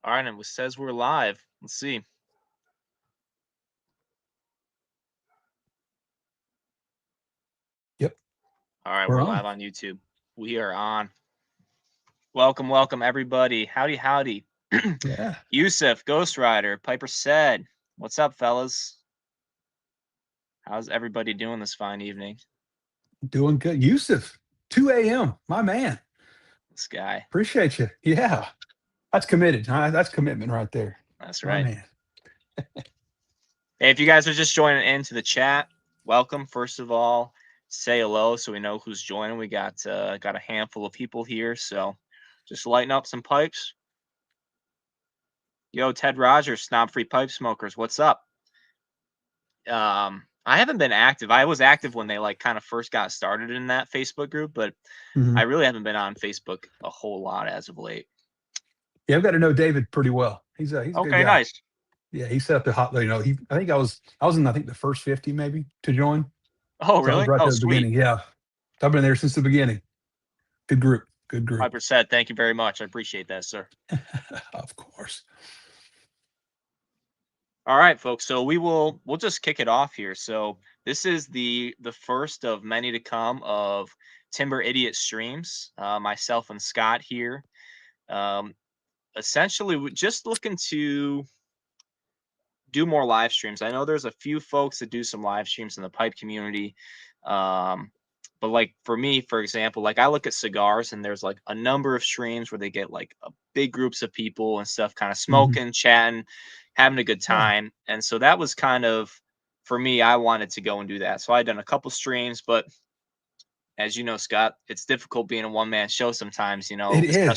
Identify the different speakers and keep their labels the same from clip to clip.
Speaker 1: All right, and it says we're live. Let's see.
Speaker 2: Yep,
Speaker 1: All right,
Speaker 2: we're
Speaker 1: we're
Speaker 2: on.
Speaker 1: live on YouTube. We are on. Welcome, everybody. Howdy, howdy.
Speaker 2: Yeah,
Speaker 1: Yusuf, Ghost Rider, Piper said, "What's up, fellas? How's everybody doing this fine evening?"
Speaker 2: doing good. Yusuf, 2 a.m. My man.
Speaker 1: This guy.
Speaker 2: Appreciate you. Yeah, that's committed. That's commitment right there.
Speaker 1: That's
Speaker 2: My
Speaker 1: right.
Speaker 2: man.
Speaker 1: Hey, if you guys are just joining into the chat, welcome. First of all, say hello so we know who's joining. We got a handful of people here, so just lighten up some pipes. Yo, Ted Rogers, Snob Free Pipe Smokers, what's up? I haven't been active. I was active when they like kind of first got started in that Facebook group, but
Speaker 2: Hmm.
Speaker 1: I really haven't been on Facebook a whole lot as of late.
Speaker 2: Yeah, I've got to know David pretty well. He's a good
Speaker 1: Okay,
Speaker 2: guy.
Speaker 1: nice.
Speaker 2: Yeah, he set up the hot. I think I was in the first 50 maybe to join.
Speaker 1: Oh,
Speaker 2: So I was
Speaker 1: really?
Speaker 2: right
Speaker 1: Oh,
Speaker 2: there at the
Speaker 1: sweet.
Speaker 2: beginning. Yeah, I've been there since the beginning. Good group. Good group.
Speaker 1: 100%. Thank you very much. I appreciate that, sir.
Speaker 2: Of course.
Speaker 1: All right, folks. So we'll just kick it off here. So this is the first of many to come of Timber Idiot streams. Myself and Scott here. Um, Essentially, we're just looking to do more live streams. I know there's a few folks that do some live streams in the pipe community. Um, but like for me, for example, like I look at cigars and there's like a number of streams where they get like big groups of people and stuff kind of
Speaker 2: Hmm.
Speaker 1: smoking, chatting, having a good
Speaker 2: Yeah,
Speaker 1: time. And so that was kind of for me, I wanted to go and do that. So I done a couple streams, but as you know, Scott, it's difficult being a one man show sometimes,
Speaker 2: it is. Man.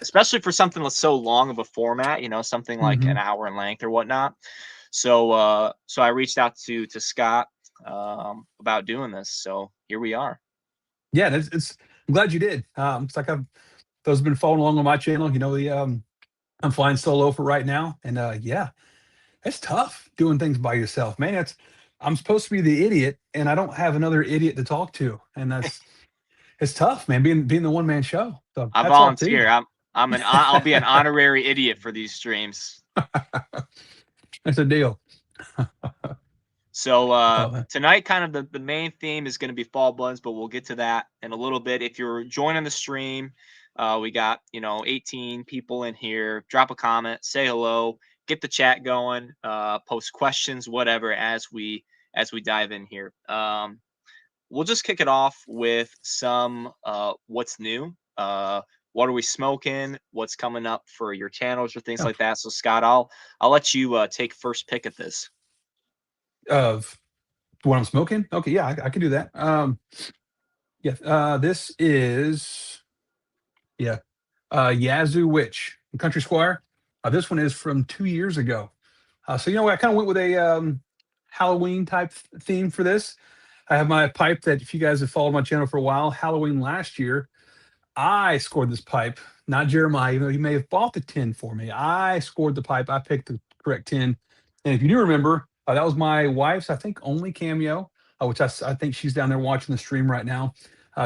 Speaker 1: especially for something that's so long of a format, something like
Speaker 2: Hmm.
Speaker 1: an hour in length or whatnot. So I reached out to Scott about doing this. So here we are.
Speaker 2: Yeah, it's. I'm glad you did. It's like those have been following along on my channel. I'm flying solo for right now, and yeah, it's tough doing things by yourself, man. I'm supposed to be the idiot, and I don't have another idiot to talk to, and it's tough, man. Being the one man show. So
Speaker 1: I
Speaker 2: hats off to you.
Speaker 1: volunteer. I'll be an honorary idiot for these streams.
Speaker 2: That's a deal.
Speaker 1: So
Speaker 2: Oh, man.
Speaker 1: tonight, kind of the main theme is going to be fall blends, but we'll get to that in a little bit. If you're joining the stream, we got 18 people in here. Drop a comment, say hello, get the chat going, post questions, whatever as we dive in here. We'll just kick it off with some what's new. What are we smoking? What's coming up for your channels or things
Speaker 2: Yeah.
Speaker 1: like that. So Scott, I'll let you take first pick at this.
Speaker 2: Of what I'm smoking. Okay, yeah, I can do that. Yeah, this is yeah, Yazoo Witch Country Squire. This one is from 2 years ago. So I kind of went with a Halloween type theme for this. I have my pipe that if you guys have followed my channel for a while, Halloween last year, I scored this pipe, not Jeremiah, even though he may have bought the tin for me. I scored the pipe. I picked the correct tin. And if you do remember, that was my wife's, I think, only cameo, which I think she's down there watching the stream right now,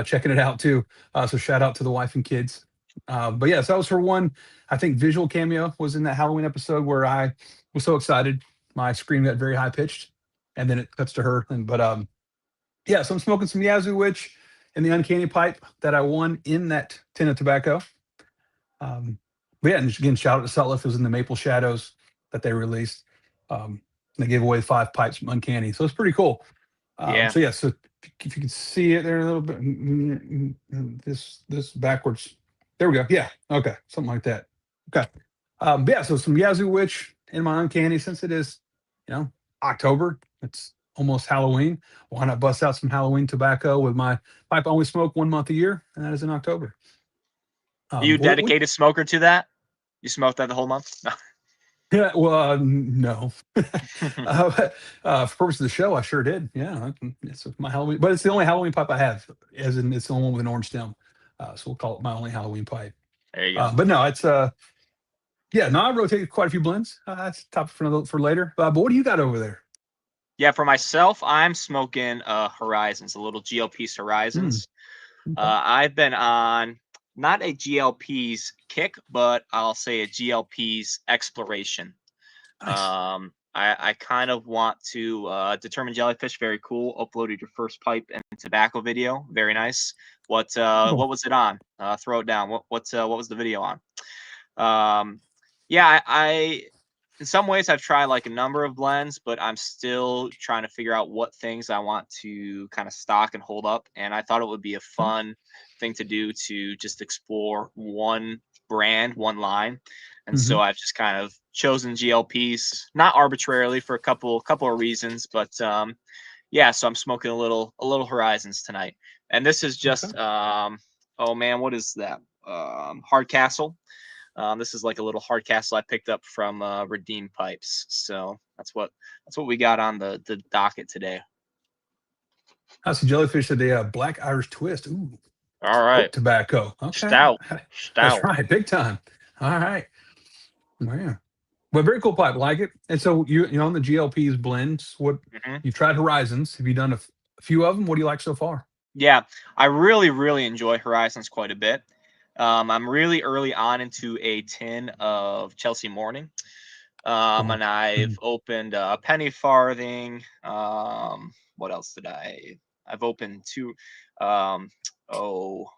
Speaker 2: checking it out too. So shout out to the wife and kids. But yeah, so that was her one, I think, visual cameo was in that Halloween episode where I was so excited. My scream got very high pitched and then it cuts to her. But yeah, so I'm smoking some Yazoo Witch and the Uncanny Pipe that I won in that tin of tobacco. Um, but yeah, and again, shout out to Sutliff. It was in the Maple Shadows that they released. They gave away 5 pipes from Uncanny, so it's pretty cool.
Speaker 1: Yeah.
Speaker 2: So yeah, so if you can see it there a little bit, this backwards. There we go. Yeah, okay, something like that. Okay. But yeah, so some Yazoo Witch in my Uncanny since it is, October. It's almost Halloween. Why not bust out some Halloween tobacco with my pipe? I only smoke 1 month a year, and that is in October.
Speaker 1: You
Speaker 2: What
Speaker 1: dedicated smoker to that? You smoked that the whole month?
Speaker 2: yeah, well, no. For purpose of the show, I sure did. Yeah, it's my Halloween, but it's the only Halloween pipe I have, as in it's the only one with an orange stem. So we'll call it my only Halloween pipe.
Speaker 1: There you go.
Speaker 2: But no, it's yeah. No, I rotated quite a few blends. That's top for later. But what do you got over there?
Speaker 1: Yeah, for myself, I'm smoking Horizons, a little GLP's
Speaker 2: Hmm.
Speaker 1: Horizons.
Speaker 2: Okay.
Speaker 1: I've been on. not a GLP's kick, but I'll say a GLP's exploration.
Speaker 2: Nice.
Speaker 1: I kind of want to determine jellyfish. Very cool. Uploaded your first pipe and tobacco video. Very nice.
Speaker 2: Cool.
Speaker 1: What was it on? Throw it down. What was the video on? Yeah, I in some ways I've tried like a number of blends, but I'm still trying to figure out what things I want to kind of stock and hold up. And I thought it would be a
Speaker 2: Okay.
Speaker 1: fun thing to do to just explore one brand, one line. And
Speaker 2: Hmm.
Speaker 1: so I've just kind of chosen GLPs, not arbitrarily for a couple of reasons, but yeah, so I'm smoking a little Horizons tonight. And this is
Speaker 2: Okay.
Speaker 1: just oh man, what is that? Hardcastle. This is like a little hard castle I picked up from Redeem Pipes. So that's what we got on the docket today.
Speaker 2: I see jellyfish said the black Irish twist. Ooh,
Speaker 1: All
Speaker 2: oak
Speaker 1: right,
Speaker 2: tobacco. Okay,
Speaker 1: stout,
Speaker 2: that's
Speaker 1: stout.
Speaker 2: right, big time. All right, man. Well, very cool pipe, like it. And so you know on the GLP's blends, what
Speaker 1: Hmm.
Speaker 2: you've tried Horizons? Have you done a few of them? What do you like so far?
Speaker 1: Yeah, I really enjoy Horizons quite a bit. I'm really early on into a tin of Chelsea Morning,
Speaker 2: Cool.
Speaker 1: and I've
Speaker 2: Mhm.
Speaker 1: opened a penny farthing. What else did I? I've opened two. Um, oh,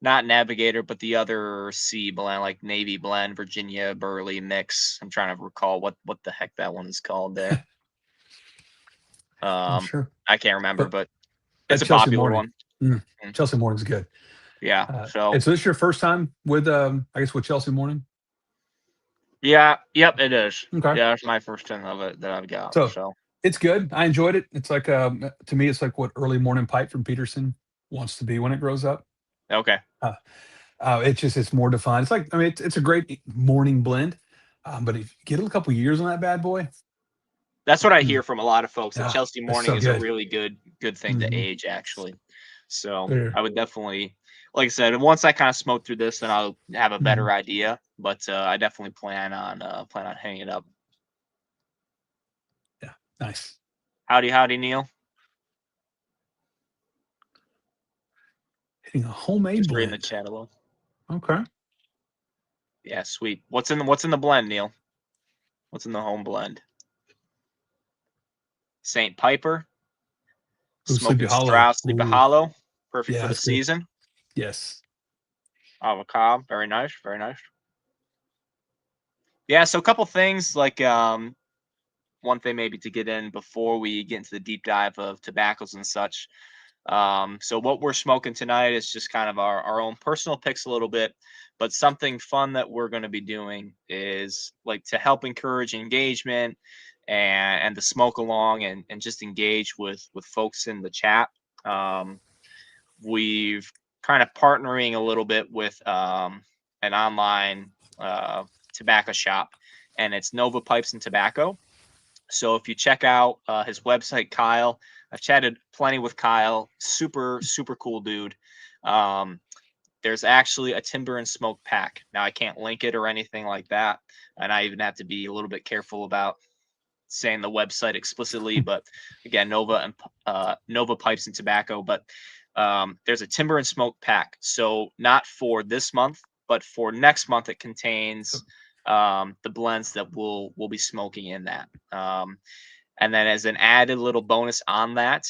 Speaker 1: not Navigator, but the other C blend, like Navy blend, Virginia Burley mix. I'm trying to recall what the heck that one is called there.
Speaker 2: I'm
Speaker 1: Um,
Speaker 2: sure,
Speaker 1: I can't remember,
Speaker 2: but
Speaker 1: but it's
Speaker 2: that
Speaker 1: a
Speaker 2: Chelsea
Speaker 1: popular
Speaker 2: morning,
Speaker 1: one.
Speaker 2: mm,
Speaker 1: Mm.
Speaker 2: Chelsea morning's good.
Speaker 1: Yeah. So
Speaker 2: And so this is your first time with I guess with Chelsea morning.
Speaker 1: yeah, yep, it is.
Speaker 2: Okay.
Speaker 1: Yeah, that's my first tin of it that I've got.
Speaker 2: So
Speaker 1: So
Speaker 2: it's good. I enjoyed it. It's like to me, it's like what early morning pipe from Peterson wants to be when it grows up.
Speaker 1: okay.
Speaker 2: Uh, it's more defined. It's like I mean it's a great morning blend, but if you get a couple years on that bad boy,
Speaker 1: That's what I
Speaker 2: mm,
Speaker 1: hear from a lot of folks that
Speaker 2: yeah,
Speaker 1: Chelsea
Speaker 2: it's
Speaker 1: Morning
Speaker 2: so
Speaker 1: is a
Speaker 2: good.
Speaker 1: really good thing to
Speaker 2: Hmm.
Speaker 1: age actually. So
Speaker 2: Yeah.
Speaker 1: I would definitely, like I said, once I kind of smoke through this, then I'll have a
Speaker 2: Mhm.
Speaker 1: better idea. But I definitely plan on hanging it up.
Speaker 2: Yeah, nice.
Speaker 1: Howdy, howdy, Neil.
Speaker 2: Hitting a homemade
Speaker 1: Just reading the
Speaker 2: blend.
Speaker 1: chat a little.
Speaker 2: Okay.
Speaker 1: Yeah, sweet. What's in the blend, Neil? What's in the home blend? Saint Piper,
Speaker 2: Ooh, Sleepy
Speaker 1: Smoking
Speaker 2: Hollow.
Speaker 1: Strauss, Sleepy
Speaker 2: Ooh,
Speaker 1: Hollow, perfect
Speaker 2: yeah,
Speaker 1: for the
Speaker 2: that's good.
Speaker 1: season.
Speaker 2: Yes.
Speaker 1: Avocado, very nice, very nice. Yeah, so a couple things like one thing maybe to get in before we get into the deep dive of tobaccos and such. So what we're smoking tonight is just kind of our own personal picks a little bit, but something fun that we're going to be doing is like to help encourage engagement and to smoke along and just engage with folks in the chat. Um, we've kind of partnering a little bit with an online tobacco shop, and it's Nova Pipes and Tobacco. So if you check out his website, Kyle, I've chatted plenty with Kyle. Super cool dude. Um, there's actually a timber and smoke pack. Now I can't link it or anything like that, and I even have to be a little bit careful about saying the website explicitly. But again, Nova Pipes and Tobacco. But there's a timber and smoke pack. So not for this month, but for next month, it contains the blends that we'll be smoking in that. And then as an added little bonus on that,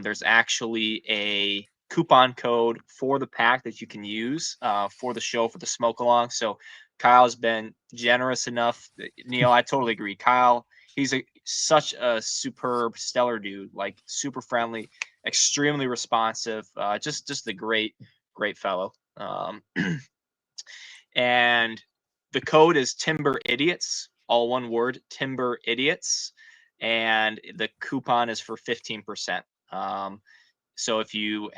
Speaker 1: there's actually a coupon code for the pack that you can use for the show for the smoke along. So Kyle's been generous enough. Neil, I totally agree. Kyle, he's such a superb, stellar dude. Like super friendly, extremely responsive. Just a great fellow. And the code is Timber Idiots, all one word, Timber Idiots, and the coupon is for 15%. So if you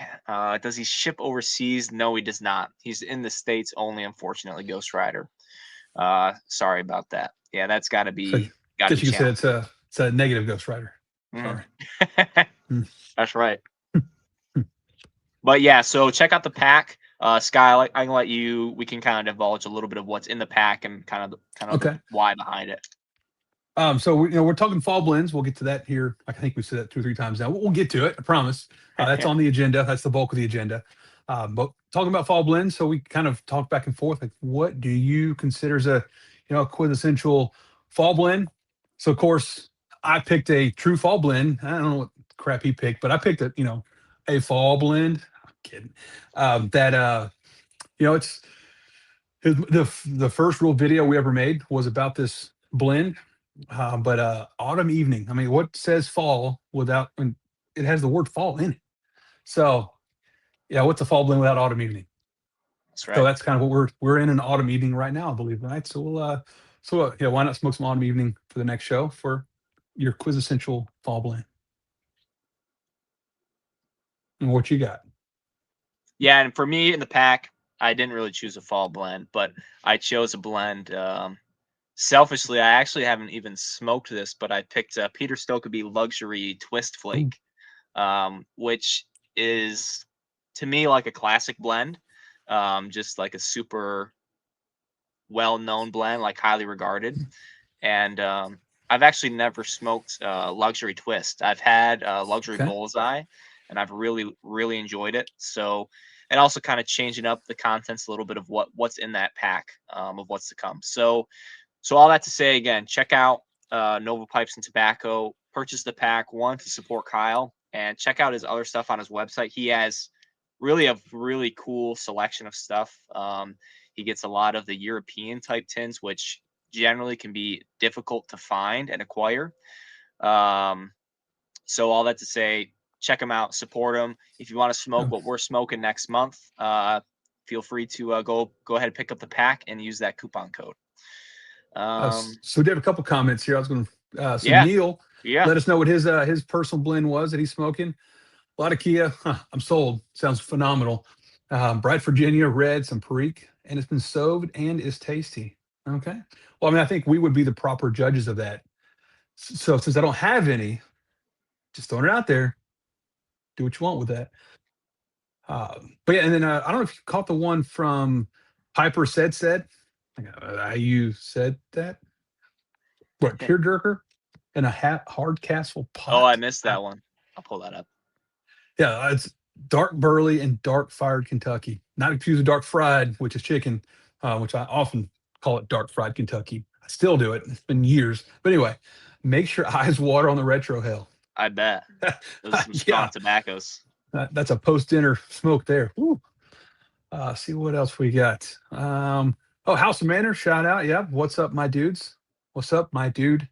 Speaker 1: does he ship overseas? No, he does not. He's in the states only. Unfortunately, Ghost Rider. Sorry about that. Yeah, that's
Speaker 2: So
Speaker 1: got to
Speaker 2: guess
Speaker 1: be
Speaker 2: you could say
Speaker 1: challenging.
Speaker 2: it's a negative Ghost Rider.
Speaker 1: Mm.
Speaker 2: Sorry. Mm.
Speaker 1: That's right. But yeah, so check out the pack. Sky, I can let you. We can kind of divulge a little bit of what's in the pack and kind of the
Speaker 2: Okay.
Speaker 1: why behind it.
Speaker 2: So we're talking fall blends. We'll get to that here. I think we said that two or three times now. We'll get to it. I promise. That's on the agenda. That's the bulk of the agenda. But talking about fall blends, so we kind of talked back and forth. Like, what do you consider as a, quintessential fall blend? So, of course, I picked a true fall blend. I don't know what crap he picked, but I picked a fall blend. I'm kidding. That it's the first real video we ever made was about this blend. But autumn evening. I mean, what says fall without? And it has the word fall in it. So, yeah, what's a fall blend without autumn evening?
Speaker 1: That's
Speaker 2: So
Speaker 1: right.
Speaker 2: that's kind of what we're in an autumn evening right now, I believe, right? So yeah, why not smoke some autumn evening for the next show for your quintessential fall blend? And what you got?
Speaker 1: Yeah, and for me in the pack, I didn't really choose a fall blend, but I chose a blend. Selfishly, I actually haven't even smoked this, but I picked Peter Stokeby Luxury Twist
Speaker 2: Ooh,
Speaker 1: Flake, which is to me like a classic blend, just like a super well-known blend, like highly regarded. And I've actually never smoked luxury twist. I've had luxury
Speaker 2: okay.
Speaker 1: bullseye, and I've really enjoyed it. So, and also kind of changing up the contents a little bit of what's in that pack of what's to come. So all that to say, again, check out Nova Pipes and Tobacco. Purchase the pack one to support Kyle, and check out his other stuff on his website. He has really a really cool selection of stuff. He gets a lot of the European type tins, which generally can be difficult to find and acquire. Um, so all that to say, check him out, support him. If you want to smoke
Speaker 2: Oh,
Speaker 1: what we're smoking next month, feel free to go ahead and pick up the pack and use that coupon code. Um,
Speaker 2: so we have a couple comments here. I was going to so
Speaker 1: yeah,
Speaker 2: Neil
Speaker 1: yeah,
Speaker 2: let us know what his personal blend was that he's smoking. A lot of Kia. Huh, I'm sold. Sounds phenomenal. Bright Virginia red, some Perique, and it's been sowed and is tasty. Okay. Well, I mean, I think we would be the proper judges of that. So since I don't have any, just throwing it out there. Do what you want with that. But yeah, and then I don't know if you caught the one from Piper said. You said that. What tear jerker and a hard castle
Speaker 1: oh, I
Speaker 2: pot?
Speaker 1: missed that one. I'll pull that up.
Speaker 2: Yeah, it's dark burley and dark fired Kentucky. Not confused with dark fried, which is chicken, which I often call it dark fried Kentucky. I still do it. It's been years. But anyway, make sure eyes water on the retro hell.
Speaker 1: I bet those are some strong
Speaker 2: Yeah,
Speaker 1: tobaccos.
Speaker 2: that's a post dinner smoke there. Woo. See what else we got. Oh, House of Manor, shout out. Yeah, what's up, my dudes? What's up, my dude?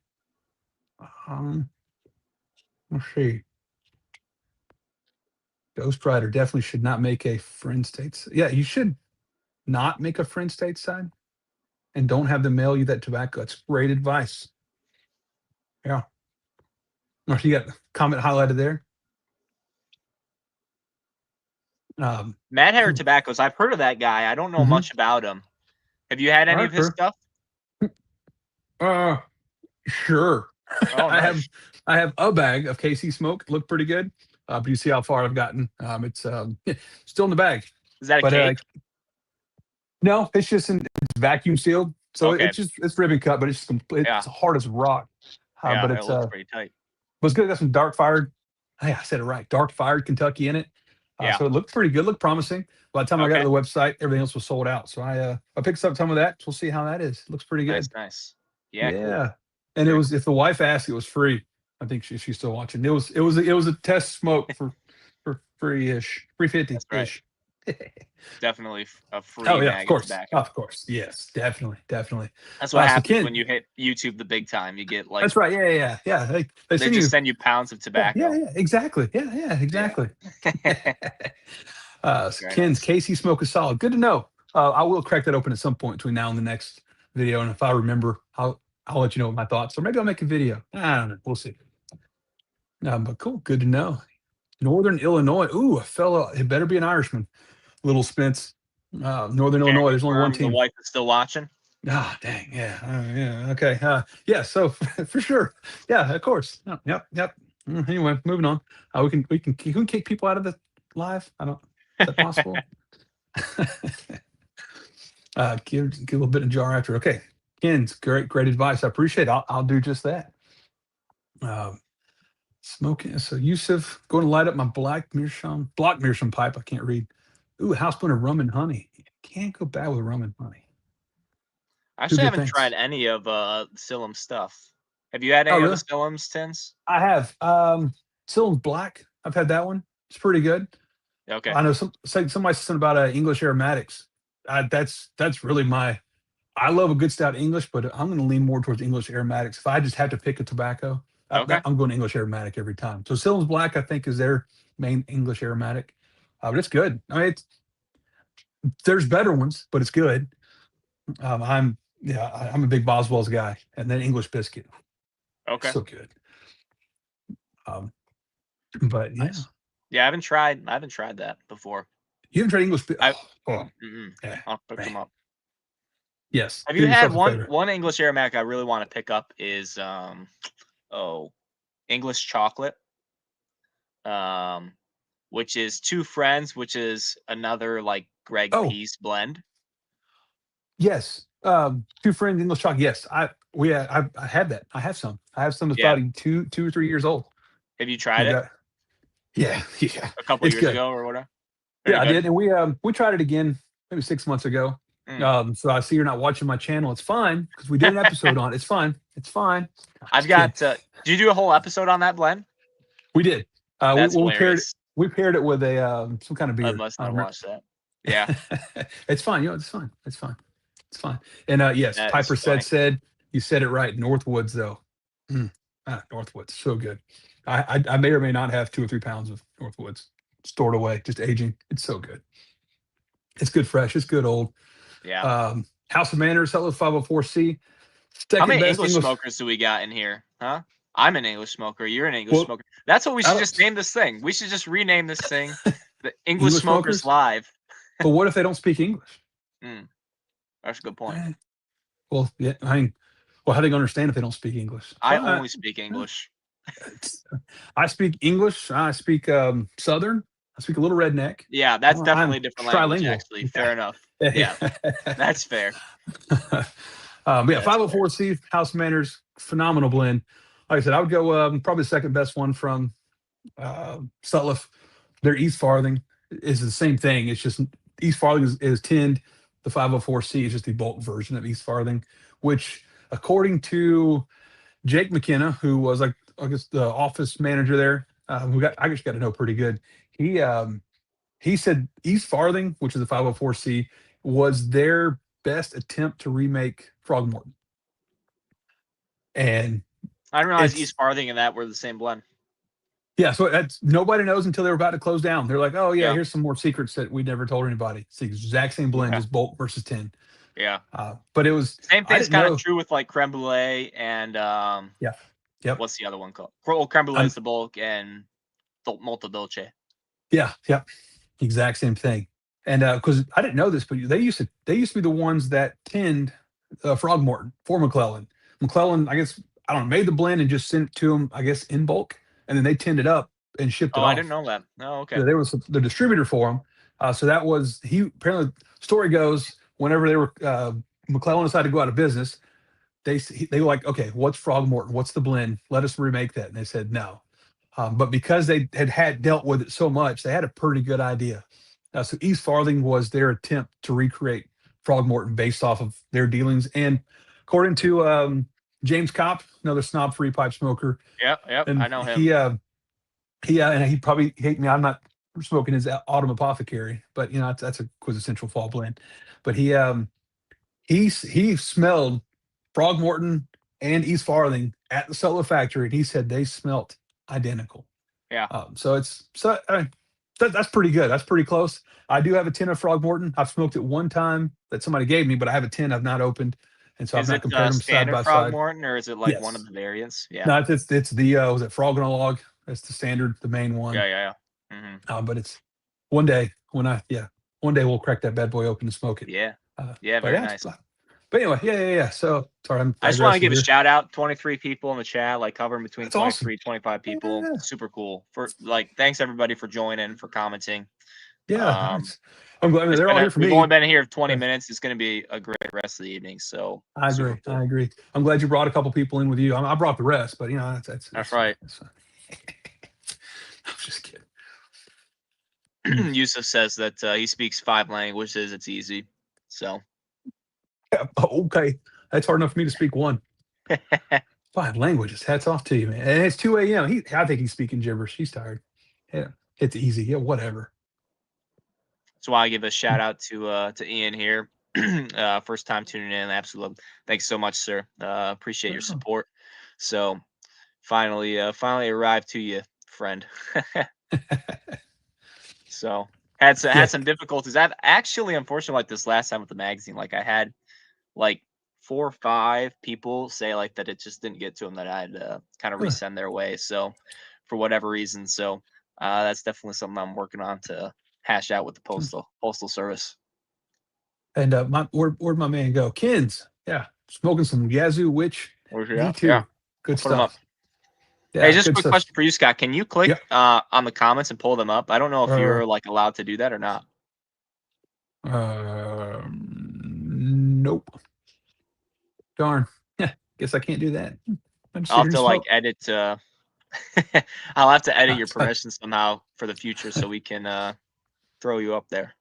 Speaker 2: Um, let's see. Ghost Rider definitely should not make a friend states. Yeah, you should not make a friend stateside and don't have them mail you that tobacco. That's great advice. Yeah. Oh, you got a comment highlighted there.
Speaker 1: Mad Hatter
Speaker 2: Cool.
Speaker 1: Tobaccos. I've heard of that guy. I don't know
Speaker 2: Mm-hmm.
Speaker 1: much about him. Have you had
Speaker 2: All
Speaker 1: any
Speaker 2: right,
Speaker 1: of his
Speaker 2: sir.
Speaker 1: stuff?
Speaker 2: Uh, sure.
Speaker 1: Oh,
Speaker 2: I have
Speaker 1: nice.
Speaker 2: I have a bag of KC smoke. Looked pretty good. But you see how far I've gotten. It's still in the bag.
Speaker 1: Is that a
Speaker 2: But
Speaker 1: cake?
Speaker 2: no, it's vacuum sealed. So
Speaker 1: Okay.
Speaker 2: it's ribbon cut, but
Speaker 1: Yeah.
Speaker 2: it's hard as rock. But
Speaker 1: Yeah. It looks pretty tight.
Speaker 2: was good. Got some dark fired. Hey, I said it right. Dark fired Kentucky in it.
Speaker 1: Yeah.
Speaker 2: So it looked pretty good. Looked promising. By the time I got to
Speaker 1: Okay.
Speaker 2: the website, everything else was sold out. So I picked up some of that. So we'll see how that is. Looks pretty
Speaker 1: Nice.
Speaker 2: good.
Speaker 1: Nice. Yeah. Cool.
Speaker 2: Yeah. And it
Speaker 1: Very
Speaker 2: was
Speaker 1: cool.
Speaker 2: if the wife asked, it was free. I think she's still watching. It was a test smoke for free ish, 350
Speaker 1: That's right.
Speaker 2: ish.
Speaker 1: Definitely a
Speaker 2: Oh
Speaker 1: free
Speaker 2: yeah,
Speaker 1: bag of tobacco.
Speaker 2: of course, yes, definitely, definitely.
Speaker 1: That's what
Speaker 2: So
Speaker 1: happens when
Speaker 2: Ken,
Speaker 1: you hit YouTube the big time. You get like
Speaker 2: that's right. Yeah. They
Speaker 1: they
Speaker 2: send
Speaker 1: just
Speaker 2: you.
Speaker 1: send you pounds of
Speaker 2: Yeah,
Speaker 1: tobacco.
Speaker 2: exactly. Yeah,
Speaker 1: Yeah.
Speaker 2: exactly.
Speaker 1: Very
Speaker 2: Ken's
Speaker 1: nice.
Speaker 2: Casey smoke is solid. Good to know. I will crack that open at some point between now and the next video, and if I remember, I'll let you know what my thoughts, or maybe I'll make a video. I don't know. We'll see. But cool. Good to know. Northern Illinois. Ooh, a fellow. It better be an Irishman. Little Spence. Northern
Speaker 1: Can
Speaker 2: Illinois. There's only one
Speaker 1: confirm the
Speaker 2: team.
Speaker 1: wife is still watching.
Speaker 2: Ah, dang. Yeah. Yeah. Okay. Yeah. So for sure. Yeah. Of course. Oh, yep. Anyway, moving on. We can kick people out of the live. I don't. Is that possible? Give a little bit of jar after. Okay. Ken's great advice. I appreciate it. I'll do just that. Um, Smoking. So Yusuf going to light up my black meerschaum pipe. I can't read. Ooh, house blend of rum and honey. Can't go bad with rum and honey.
Speaker 1: I
Speaker 2: Two
Speaker 1: actually
Speaker 2: good
Speaker 1: haven't tried
Speaker 2: things.
Speaker 1: any of Silum's stuff. Have you had
Speaker 2: Oh,
Speaker 1: any of the
Speaker 2: really?
Speaker 1: Silum's tins?
Speaker 2: I have. Silver's Black. I've had that one. It's pretty good.
Speaker 1: Okay.
Speaker 2: I know somebody said something about English aromatics. That's really my. I love a good stout English, but I'm going to lean more towards English aromatics. If I just have to pick a tobacco,
Speaker 1: Okay.
Speaker 2: I'm going English aromatic every time. So Silver's Black, I think, is their main English aromatic, but it's good. I mean, there's better ones, but it's good. I'm a big Boswell's guy, and then English biscuit. It's
Speaker 1: Okay.
Speaker 2: so good. Um, but yeah,
Speaker 1: Nice. Yeah, I haven't tried that before.
Speaker 2: you haven't tried English.
Speaker 1: I
Speaker 2: Oh,
Speaker 1: mm-mm.
Speaker 2: yeah,
Speaker 1: I'll pick
Speaker 2: man.
Speaker 1: some up.
Speaker 2: Yes,
Speaker 1: Have
Speaker 2: do
Speaker 1: you had
Speaker 2: yourself a
Speaker 1: one
Speaker 2: favor.
Speaker 1: one English aromatic I really want to pick up is oh, English chocolate. Um which is Two Friends, which is another like Greg
Speaker 2: Oh,
Speaker 1: Peace blend.
Speaker 2: yes. Two friends English chalk. Yes, I have that. I have some. I have some that's
Speaker 1: Yeah.
Speaker 2: about 2 or 3 years old.
Speaker 1: Have you tried
Speaker 2: We've
Speaker 1: it
Speaker 2: got yeah, yeah.
Speaker 1: a couple
Speaker 2: It's
Speaker 1: years
Speaker 2: good.
Speaker 1: ago or whatever?
Speaker 2: Yeah,
Speaker 1: Very
Speaker 2: I
Speaker 1: good.
Speaker 2: did, and we tried it again maybe 6 months ago.
Speaker 1: Mm.
Speaker 2: So I see you're not watching my channel. It's fine because we did an episode on it. It's fine. It's fine. I'm
Speaker 1: I've
Speaker 2: just kidding.
Speaker 1: got did you do a whole episode on that blend?
Speaker 2: We did.
Speaker 1: That's hilarious.
Speaker 2: We paired it with a some kind of
Speaker 1: I
Speaker 2: beer.
Speaker 1: must
Speaker 2: I
Speaker 1: not
Speaker 2: don't remember.
Speaker 1: watch that. Yeah,
Speaker 2: It's fine. It's fine. It's fine. It's fine. And yes,
Speaker 1: that is
Speaker 2: Piper
Speaker 1: funny.
Speaker 2: said you said it right. Northwoods though. Mm. Northwoods, so good. I may or may not have 2 or 3 pounds of Northwoods stored away, just aging. It's so good. It's good fresh. It's good old.
Speaker 1: Yeah.
Speaker 2: House of Manners, Sutler 504C,
Speaker 1: How
Speaker 2: second
Speaker 1: many
Speaker 2: best
Speaker 1: English
Speaker 2: English.
Speaker 1: smokers do we got in here? Huh? I'm an English smoker. You're an English
Speaker 2: Well,
Speaker 1: smoker. That's what we should just
Speaker 2: Alex,
Speaker 1: name this thing. We should just rename this thing the English
Speaker 2: English
Speaker 1: Smokers
Speaker 2: smokers.
Speaker 1: Live.
Speaker 2: But what if they don't speak English?
Speaker 1: Mm, that's a good point.
Speaker 2: Eh, well, yeah, I mean, well, how they gonna understand if they don't speak English? So
Speaker 1: I only speak English.
Speaker 2: it's- I speak English. I speak Southern. I speak a little redneck.
Speaker 1: Yeah, that's definitely
Speaker 2: I'm
Speaker 1: a different language,
Speaker 2: trilingual.
Speaker 1: actually. Fair enough. Yeah,
Speaker 2: Yeah.
Speaker 1: that's fair.
Speaker 2: Yeah,
Speaker 1: That's fair.
Speaker 2: 504C House Manners, phenomenal blend. Like I said, I would go probably the second best one from Sutliff. Their East Farthing is the same thing. It's just East Farthing is tinned. The 504C is just the bulk version of East Farthing, which, according to Jake McKenna, who was like I guess the office manager there, who got I just got to know pretty good. He he said East Farthing, which is the 504C, was their best attempt to remake Frogmorton, and
Speaker 1: I didn't realize
Speaker 2: it's
Speaker 1: East Farthing and that were the same blend.
Speaker 2: yeah. So that's nobody knows until they're about to close down. They're like, oh yeah,
Speaker 1: Yeah,
Speaker 2: here's some more secrets that we never told anybody. It's the exact same blend,
Speaker 1: yeah,
Speaker 2: just bulk versus tin.
Speaker 1: yeah.
Speaker 2: But it was
Speaker 1: Same
Speaker 2: I
Speaker 1: thing's
Speaker 2: didn't
Speaker 1: kind of
Speaker 2: know.
Speaker 1: true with like creme brulee and
Speaker 2: Yeah. Yep.
Speaker 1: what's the other one called? Well, creme brulee
Speaker 2: Um,
Speaker 1: is the bulk and molto dolce.
Speaker 2: yeah. Yep. Exact same thing. And because I didn't know this, but they used to be the ones that tinned Frogmorton for McClellan. McClellan, I guess, I don't know, made the blend and just sent it to them, I guess, in bulk, and then they tinned it up and shipped
Speaker 1: Oh,
Speaker 2: it
Speaker 1: I didn't
Speaker 2: off.
Speaker 1: know that. Oh, okay.
Speaker 2: So there was the distributor for them. So that was he. Apparently, story goes whenever they were McClellan decided to go out of business, they were like, okay, what's Frogmorton? What's the blend? Let us remake that. And they said no. But because they had dealt with it so much, they had a pretty good idea. So East Farthing was their attempt to recreate Frogmorton based off of their dealings. And according to James Kopp, another snob free pipe smoker,
Speaker 1: Yep, yep. I
Speaker 2: and
Speaker 1: know him.
Speaker 2: and he probably hate me. I'm not smoking his Autumn Apothecary, but that's a quintessential fall blend. But he smelled Frogmorton and East Farthing at the Solo factory, and he said they smelt identical.
Speaker 1: Yeah.
Speaker 2: That's pretty good. That's pretty close. I do have a tin of Frogmorton. I've smoked it one time that somebody gave me, but I have a tin I've not opened, and so I've
Speaker 1: Is
Speaker 2: not
Speaker 1: it
Speaker 2: compared them side
Speaker 1: standard
Speaker 2: by side.
Speaker 1: Frogmorton or is it like one of
Speaker 2: Yes.
Speaker 1: the variants? Yeah.
Speaker 2: No, it's the was it Frog on a Log? That's the standard, the main
Speaker 1: Yeah,
Speaker 2: one.
Speaker 1: yeah, yeah.
Speaker 2: But it's one day one day we'll crack that bad boy open and smoke it.
Speaker 1: Yeah. Yeah,
Speaker 2: But
Speaker 1: very
Speaker 2: yeah,
Speaker 1: nice.
Speaker 2: but anyway, yeah. So sorry, I'm
Speaker 1: I just want to
Speaker 2: digressing
Speaker 1: give a
Speaker 2: here.
Speaker 1: shout out 23 people in the chat, like covering between
Speaker 2: That's awesome.
Speaker 1: 23, 25 people.
Speaker 2: Yeah,
Speaker 1: Super cool. For like thanks everybody for joining, for commenting.
Speaker 2: yeah.
Speaker 1: Um
Speaker 2: I'm glad
Speaker 1: it's
Speaker 2: they're
Speaker 1: been
Speaker 2: all here for
Speaker 1: we've only
Speaker 2: me.
Speaker 1: been here 20
Speaker 2: But
Speaker 1: minutes. It's gonna be a great rest of the evening. So
Speaker 2: I
Speaker 1: super
Speaker 2: agree. I
Speaker 1: cool.
Speaker 2: agree. I'm glad you brought a couple people in with you. I brought the rest, but
Speaker 1: That's
Speaker 2: that's fine.
Speaker 1: right.
Speaker 2: That's fine. I'm just kidding. Mm.
Speaker 1: Yusuf says that he speaks 5 languages. It's easy. So,
Speaker 2: Yeah, okay, that's hard enough for me to speak one. 5 languages. Hats off to you, man. And it's 2 a.m. I think he's speaking gibberish. He's tired. Yeah, it's easy. Yeah, whatever.
Speaker 1: that's why I give a shout
Speaker 2: Mm.
Speaker 1: out to Ian here. First time tuning in. Absolutely. Thanks so much, sir. Appreciate your
Speaker 2: Oh.
Speaker 1: support. So finally arrived to you, friend. So had
Speaker 2: Yeah.
Speaker 1: some difficulties. I've actually, unfortunately, like this last time with the magazine, like I had like 4 or 5 people say like that it just didn't get to them, that I had to kind of
Speaker 2: Huh.
Speaker 1: resend their way. So for whatever reason, so that's definitely something I'm working on to hash out with the postal service.
Speaker 2: And where'd my man go? Kins. Yeah, smoking some Yazoo Witch
Speaker 1: Where's he at? Yeah,
Speaker 2: V2.
Speaker 1: I'll
Speaker 2: Good
Speaker 1: put them up.
Speaker 2: stuff.
Speaker 1: Hey,
Speaker 2: Yeah,
Speaker 1: just a
Speaker 2: good
Speaker 1: quick
Speaker 2: stuff.
Speaker 1: question for you, Scott. Can you click
Speaker 2: Yeah.
Speaker 1: on the comments and pull them up? I don't know if
Speaker 2: Uh,
Speaker 1: you're like allowed to do that or not.
Speaker 2: nope. Darn. Yeah, guess I can't do that. I just
Speaker 1: I'll
Speaker 2: sit
Speaker 1: have
Speaker 2: here and
Speaker 1: to like
Speaker 2: smoke.
Speaker 1: edit. I'll have to edit your
Speaker 2: Uh,
Speaker 1: permission somehow for the future so we can throw you up there.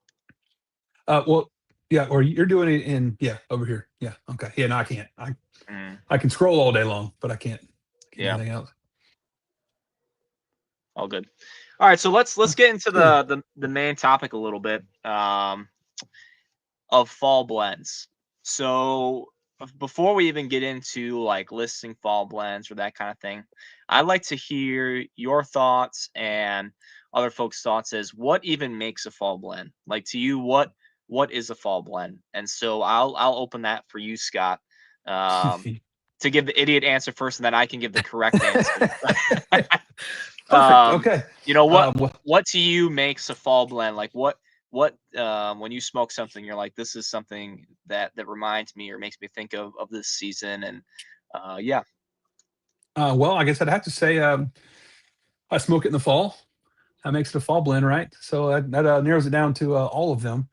Speaker 2: well, yeah, or you're doing it in yeah over here. Yeah, okay. Yeah, no, I can't.
Speaker 1: Mm,
Speaker 2: I can scroll all day long, but I can't do
Speaker 1: yeah,
Speaker 2: anything else.
Speaker 1: all good. All right, so let's
Speaker 2: That's
Speaker 1: get into
Speaker 2: good.
Speaker 1: the main topic a little bit. Of fall blends. So before we even get into like listing fall blends or that kind of thing, I'd like to hear your thoughts and other folks' thoughts as what even makes a fall blend. Like to you, what is a fall blend? And so I'll open that for you, Scott, to give the idiot answer first, and then I can give the correct answer.
Speaker 2: Perfect.
Speaker 1: um,
Speaker 2: Okay.
Speaker 1: you know
Speaker 2: Well,
Speaker 1: what to you makes a fall blend? Like what when you smoke something, you're like, this is something that reminds me or makes me think of this season, and yeah.
Speaker 2: well, I guess I'd have to say I smoke it in the fall. That makes it a fall blend, right? So that narrows it down to all of them.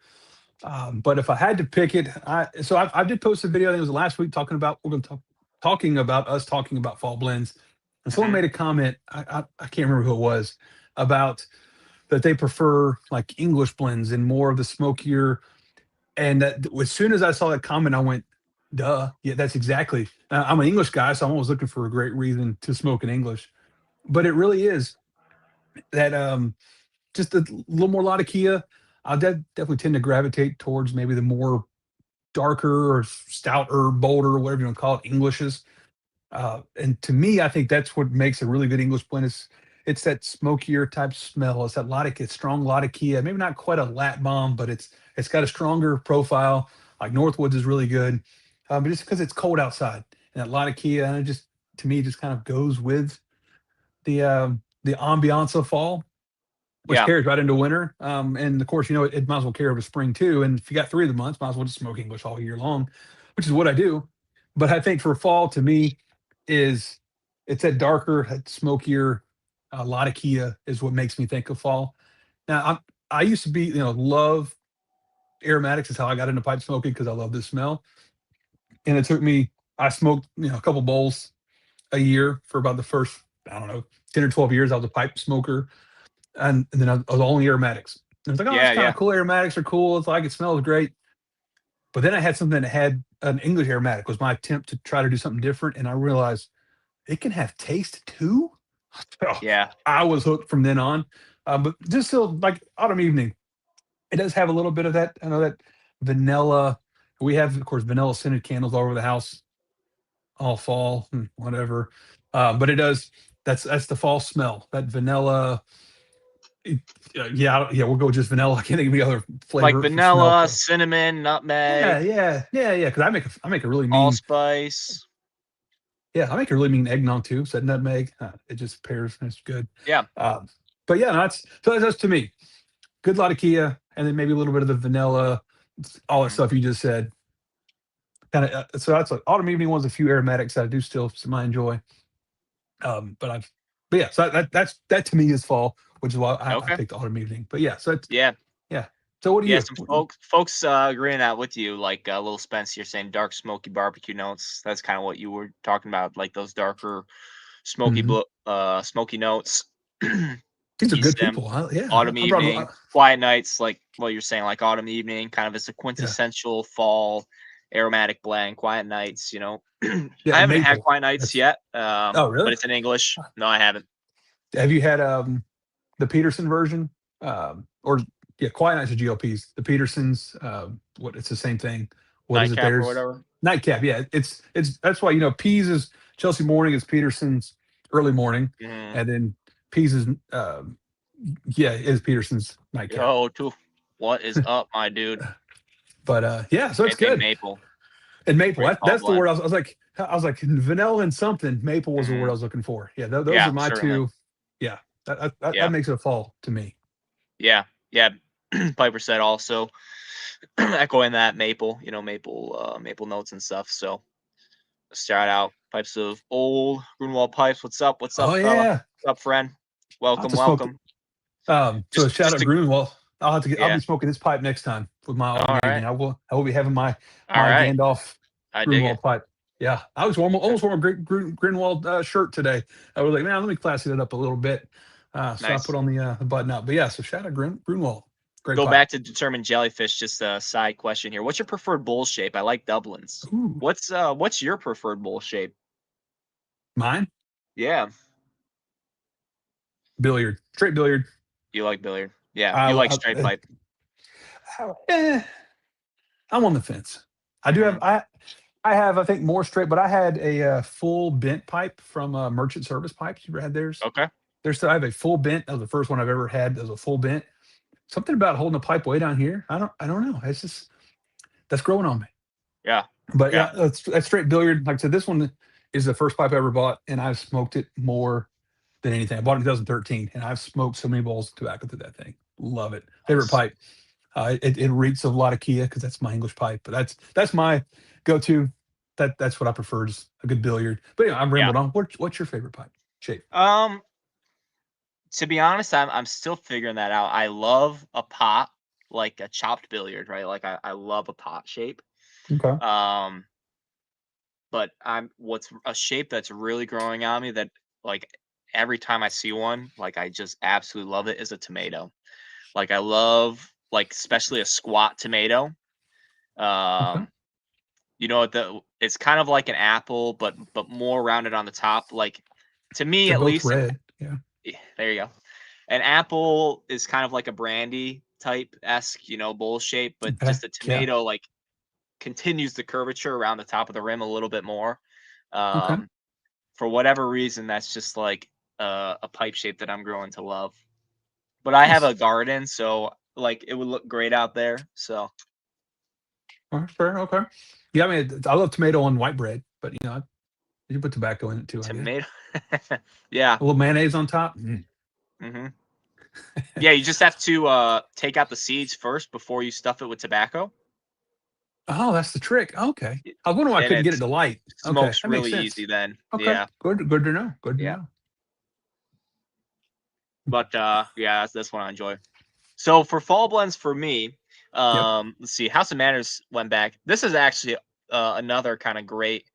Speaker 2: But if I had to pick it, I did post a video. I think it was last week talking about we're going to talking about us talking about fall blends, and someone
Speaker 1: Hmm.
Speaker 2: made a comment. I can't remember who it was about that they prefer like English blends and more of the smokier. And that, as soon as I saw that comment, I went, "Duh, yeah, that's exactly." I'm an English guy, so I'm always looking for a great reason to smoke in English. But it really is that just a little more Latakia. Definitely tend to gravitate towards maybe the more darker or stouter, bolder, whatever you want to call it, Englishes. And to me, I think that's what makes a really good English blend. Is it's that smokier type smell. It's that Latakia, strong Latakia. Maybe not quite a lat bomb, but it's got a stronger profile. Like Northwoods is really good, but just because it's cold outside and that Latakia, and it just to me just kind of goes with the ambiance of fall, which
Speaker 1: Yeah,
Speaker 2: carries right into winter. And of course, it might as well carry over spring too. And if you got 3 of the months, might as well just smoke English all year long, which is what I do. But I think for fall, to me, is it's that darker, that smokier, a lot of Kia is what makes me think of fall. Now, I used to be, love aromatics is how I got into pipe smoking because I love the smell. And it took me, I smoked, a couple bowls a year for about the first, I don't know, 10 or 12 years. I was a pipe smoker and then I was only aromatics. And I was like, oh, it's
Speaker 1: yeah,
Speaker 2: kind
Speaker 1: yeah,
Speaker 2: of cool. Aromatics are cool. It's like it smells great. But then I had something that had an English aromatic was my attempt to try to do something different, and I realized it can have taste too. So
Speaker 1: yeah,
Speaker 2: I was hooked from then on. But just still like autumn evening, it does have a little bit of that. I know that vanilla. We have, of course, vanilla scented candles all over the house all fall, whatever. But it does. That's the fall smell. That vanilla. It, yeah, yeah. We'll go with just vanilla. I can't think of any other
Speaker 1: like
Speaker 2: flavor for smell.
Speaker 1: vanilla, cinnamon,
Speaker 2: Yeah,
Speaker 1: nutmeg,
Speaker 2: yeah, yeah, yeah. Because I make a really mean
Speaker 1: allspice.
Speaker 2: yeah, I make a really mean eggnog too. So nutmeg, it just pairs. It's good.
Speaker 1: Yeah.
Speaker 2: Um, but yeah, no, that's to me. Good lot of Kia, and then maybe a little bit of the vanilla, all that
Speaker 1: Hmm.
Speaker 2: stuff you just said. Kind of. So that's like autumn evening ones. A few aromatics that I do still some I enjoy. But but yeah. So that to me is fall, which is why I
Speaker 1: Okay.
Speaker 2: picked autumn evening. But yeah, so that's
Speaker 1: Yeah.
Speaker 2: yeah. So what do
Speaker 1: Yeah,
Speaker 2: you?
Speaker 1: some folks agreeing that with you, like little Spence, you're saying dark smoky barbecue notes. That's kind of what you were talking about, like those darker smoky
Speaker 2: Mhm.
Speaker 1: smoky notes.
Speaker 2: These are
Speaker 1: Peace
Speaker 2: good
Speaker 1: Sim,
Speaker 2: people. Yeah,
Speaker 1: Autumn
Speaker 2: I brought them.
Speaker 1: Evening, Quiet Nights, like what you're saying, like Autumn Evening, kind of it's a
Speaker 2: Yeah,
Speaker 1: quintessential fall aromatic blend. Quiet Nights, I
Speaker 2: yeah,
Speaker 1: haven't had
Speaker 2: maple.
Speaker 1: Quiet Nights
Speaker 2: That's
Speaker 1: yet,
Speaker 2: oh
Speaker 1: but
Speaker 2: really?
Speaker 1: it's in English. No, I haven't.
Speaker 2: Have you had the Peterson version? Or yeah, Quiet Nights are GLPs. The Petersons, what it's the same thing. What is it?
Speaker 1: Nightcap or
Speaker 2: There's
Speaker 1: whatever.
Speaker 2: Nightcap. Yeah, it's that's why Peas is Chelsea morning is Peterson's early morning,
Speaker 1: Mhm.
Speaker 2: and then Peas is yeah is Peterson's nightcap.
Speaker 1: Yo, too. What is up, my dude?
Speaker 2: But yeah, so it's
Speaker 1: Same thing,
Speaker 2: good.
Speaker 1: maple.
Speaker 2: And maple,
Speaker 1: Great fall
Speaker 2: that's the
Speaker 1: blend.
Speaker 2: word I was like vanilla and something. Maple was the word I
Speaker 1: Mhm.
Speaker 2: was looking for. Yeah, those
Speaker 1: Yeah,
Speaker 2: are my
Speaker 1: certainly.
Speaker 2: two. Yeah, that
Speaker 1: Yeah.
Speaker 2: makes it a fall to me.
Speaker 1: Yeah. Yeah. Piper said also echoing that maple, maple notes and stuff. So shout out pipes of old Grunwald pipes. What's up? What's
Speaker 2: Oh
Speaker 1: up, fella?
Speaker 2: yeah,
Speaker 1: What's up, friend?
Speaker 2: I'll have
Speaker 1: Welcome,
Speaker 2: to smoke.
Speaker 1: welcome.
Speaker 2: So shout
Speaker 1: Just
Speaker 2: out
Speaker 1: to
Speaker 2: Grunwald. I'll
Speaker 1: yeah.
Speaker 2: be smoking this pipe next time with my autumn
Speaker 1: All
Speaker 2: evening.
Speaker 1: right.
Speaker 2: I will be having
Speaker 1: All
Speaker 2: my
Speaker 1: right.
Speaker 2: Gandalf
Speaker 1: I dig it.
Speaker 2: Grunwald pipe. Yeah, I was almost wearing a Grunwald shirt today. I was like, man, let me classy that up a little bit. So I put
Speaker 1: Nice.
Speaker 2: on the button up. But yeah, so shout out Grunwald. Great
Speaker 1: Go
Speaker 2: pipe.
Speaker 1: back to determine jellyfish. Just a side question here. What's your preferred bowl shape? I like Dublin's.
Speaker 2: Ooh,
Speaker 1: What's your preferred bowl shape?
Speaker 2: mine
Speaker 1: Yeah,
Speaker 2: billiard, straight billiard.
Speaker 1: you like billiard. Yeah,
Speaker 2: I,
Speaker 1: you like
Speaker 2: I,
Speaker 1: straight pipe.
Speaker 2: eh, I'm on the fence. I do have
Speaker 1: Hmm.
Speaker 2: I have I think more straight, but I had a full bent pipe from Merchant Service Pipes. You ever had theirs?
Speaker 1: Okay.
Speaker 2: I have a full bent. That was the first one I've ever had. That was a full bent. Something about holding a pipe way down here. I don't know. It's just that's growing on me.
Speaker 1: Yeah.
Speaker 2: But
Speaker 1: Yeah.
Speaker 2: yeah, that's straight billiard. Like I said, this one is the first pipe I ever bought, and I've smoked it more than anything. I bought it in 2013, and I've smoked so many bowls of tobacco through that thing. Love it. Favorite
Speaker 1: Nice.
Speaker 2: pipe. It reeks of a lot of Kia because that's my English pipe. But that's my go-to. That's what I prefer, just a good billiard. But yeah, I'm
Speaker 1: Yeah.
Speaker 2: rambled on. What's your favorite pipe shape?
Speaker 1: Um, to be honest, I'm still figuring that out. I love a pot, like a chopped billiard, right? Like I love a pot shape.
Speaker 2: Okay.
Speaker 1: Um, but what's a shape that's really growing on me that like every time I see one, like I just absolutely love it is a tomato. Like I love like especially a squat tomato.
Speaker 2: Okay.
Speaker 1: Um, it's kind of like an apple, but more rounded on the top. Like to me,
Speaker 2: They're
Speaker 1: at
Speaker 2: both
Speaker 1: least,
Speaker 2: red. Yeah.
Speaker 1: there you go. An apple is kind of like a brandy type esque, bowl shape, but
Speaker 2: Okay.
Speaker 1: just a
Speaker 2: Yeah.
Speaker 1: tomato like continues the curvature around the top of the rim a little bit more.
Speaker 2: Okay.
Speaker 1: Um, for whatever reason, that's just like a pipe shape that I'm growing to love. But I have
Speaker 2: Nice.
Speaker 1: a garden, so like it would look great out there. So
Speaker 2: All right, fair. Okay. Yeah, I mean, I love tomato on white bread, but you put tobacco in it too, I guess.
Speaker 1: tomato, yeah.
Speaker 2: A little mayonnaise on top. Mm.
Speaker 1: Hmm. Yeah, you just have to take out the seeds first before you stuff it with tobacco,
Speaker 2: Oh, that's the trick. Okay.
Speaker 1: It-
Speaker 2: I wonder why I
Speaker 1: and
Speaker 2: couldn't get
Speaker 1: it
Speaker 2: it to light. Okay,
Speaker 1: smokes
Speaker 2: that makes
Speaker 1: really easy
Speaker 2: sense.
Speaker 1: then.
Speaker 2: Okay,
Speaker 1: Yeah,
Speaker 2: good to know. Good to
Speaker 1: yeah.
Speaker 2: know.
Speaker 1: But yeah, that's what I enjoy. So for fall blends for me,
Speaker 2: Yep.
Speaker 1: let's see, House of Manners went back. This is actually another kind of great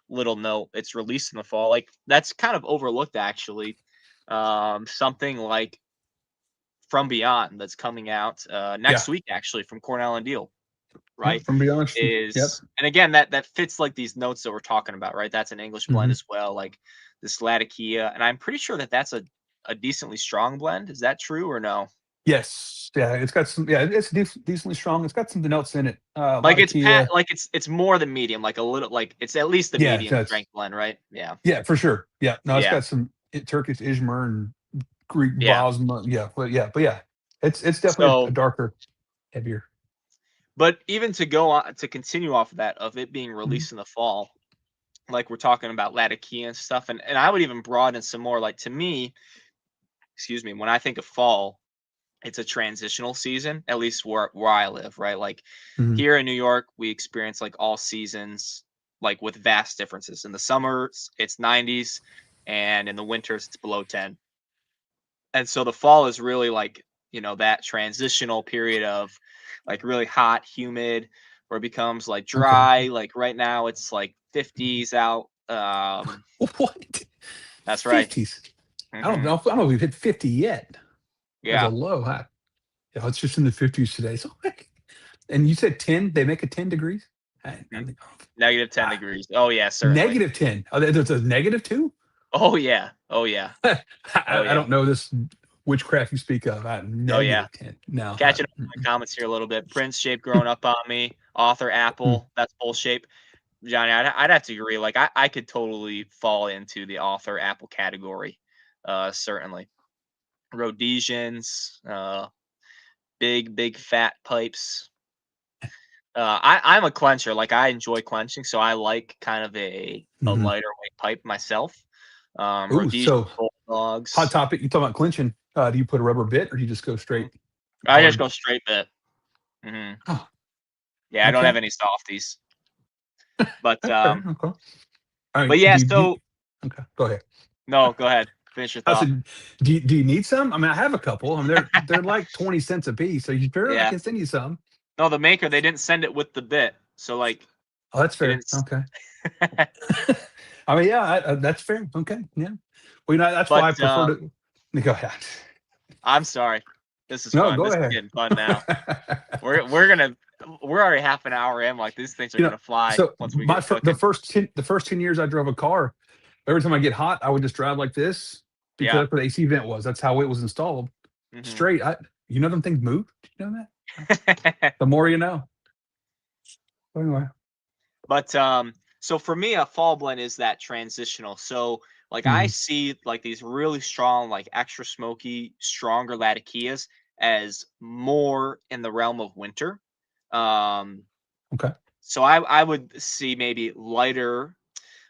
Speaker 1: little note. It's released in the fall. Like that's kind of overlooked actually. Something like From Beyond that's coming out
Speaker 2: Yeah.
Speaker 1: next week actually from Cornell and Deal,
Speaker 2: Yep.
Speaker 1: right?
Speaker 2: From Beyond. Yep.
Speaker 1: Is and again that fits like these notes that we're talking about, right? That's an English blend
Speaker 2: Hmm.
Speaker 1: as well, like this Latakia, and I'm pretty sure that that's a decently strong blend. Is that true or no?
Speaker 2: Yes. Yeah. It's got some. Yeah. It's decently strong. It's got something else in it. A
Speaker 1: Like
Speaker 2: lot of
Speaker 1: it's pat,
Speaker 2: Kia.
Speaker 1: like it's more than medium, like a little, like it's at least the
Speaker 2: Yeah.
Speaker 1: medium
Speaker 2: That's
Speaker 1: strength blend, right? Yeah,
Speaker 2: yeah for sure. Yeah. No, it's
Speaker 1: yeah,
Speaker 2: got some Turkish Izmir and Greek
Speaker 1: yeah.
Speaker 2: Bosma. Yeah. But yeah. It's definitely a
Speaker 1: So,
Speaker 2: darker, heavier.
Speaker 1: but even to go on to continue off of that, of it being
Speaker 2: Mhm.
Speaker 1: released in the fall, like we're talking about Latakia and stuff, and I would even broaden some more. Like to me, excuse me, when I think of fall, it's a transitional season, at least where I live, right? Like
Speaker 2: Mhm.
Speaker 1: here in New York, we experience like all seasons, like with vast differences. In the summers, it's 90s, and in the winters, it's below 10. And so the fall is really like, that transitional period of like really hot, humid, where it becomes like
Speaker 2: Okay.
Speaker 1: dry. Like right now, it's like 50s out.
Speaker 2: What?
Speaker 1: That's right.
Speaker 2: 50s. I don't
Speaker 1: Hmm.
Speaker 2: know. I don't know if we've hit 50 yet. as a
Speaker 1: Yeah.
Speaker 2: low. Yeah, it's just in the 50s today. So, and you said 10. They make it 10 degrees. I
Speaker 1: Mhm.
Speaker 2: think
Speaker 1: Negative 10
Speaker 2: ah,
Speaker 1: degrees. Oh yeah, certainly.
Speaker 2: -10. Oh, there's a negative two.
Speaker 1: Oh yeah. Oh yeah. Oh
Speaker 2: I
Speaker 1: yeah.
Speaker 2: don't know this witchcraft you speak of.
Speaker 1: Oh yeah.
Speaker 2: -10. No.
Speaker 1: Catching up on my comments here a little bit. Prince shape growing up on me. Author
Speaker 2: mm,
Speaker 1: apple. That's bull shape. Johnny, I'd have to agree. Like I could totally fall into the author apple category. Certainly. Rhodesians, big fat pipes. I'm a clencher. Like I enjoy clenching, so I like kind of a
Speaker 2: mhm.
Speaker 1: lighter weight pipe myself.
Speaker 2: Ooh,
Speaker 1: Rhodesian
Speaker 2: so hot
Speaker 1: bulldogs.
Speaker 2: topic. You talking about clinching? Do you put a rubber bit or do you just go
Speaker 1: Mhm.
Speaker 2: straight
Speaker 1: I just
Speaker 2: hard?
Speaker 1: go straight bit. Hmm.
Speaker 2: Oh,
Speaker 1: Yeah, I don't have
Speaker 2: okay.
Speaker 1: any softies. But
Speaker 2: That's fair. Okay. All right.
Speaker 1: but yeah.
Speaker 2: Do you,
Speaker 1: So
Speaker 2: okay. Go ahead.
Speaker 1: no, go ahead. Finish your
Speaker 2: I
Speaker 1: thought.
Speaker 2: said, do you need some? I mean, I have a couple. I mean, they're like 20 cents a piece. So you sure I
Speaker 1: Yeah.
Speaker 2: can send you some?
Speaker 1: No, the maker they didn't send it with the bit, so like
Speaker 2: Oh, that's
Speaker 1: they
Speaker 2: fair.
Speaker 1: didn't.
Speaker 2: Okay. I mean, yeah, that's fair. Okay. Yeah. Well, that's
Speaker 1: But
Speaker 2: why I prefer to go ahead.
Speaker 1: I'm sorry. This is
Speaker 2: No,
Speaker 1: fun.
Speaker 2: go
Speaker 1: This is
Speaker 2: ahead.
Speaker 1: getting fun now. We're already half an hour in. Like these things are
Speaker 2: You know,
Speaker 1: gonna fly
Speaker 2: so
Speaker 1: once we get cooking.
Speaker 2: the first 10 years I drove a car, every time I get hot, I would just drive like this because
Speaker 1: Yeah.
Speaker 2: that's where the AC vent was. That's how it was installed.
Speaker 1: Hmm.
Speaker 2: Straight. You know them things move? Did you know that? The more you know. Anyway.
Speaker 1: But so for me, a fall blend is that transitional. So like I
Speaker 2: Mhm.
Speaker 1: see like these really strong, like extra smoky, stronger Latakias as more in the realm of winter. Um,
Speaker 2: Okay.
Speaker 1: so I would see maybe lighter,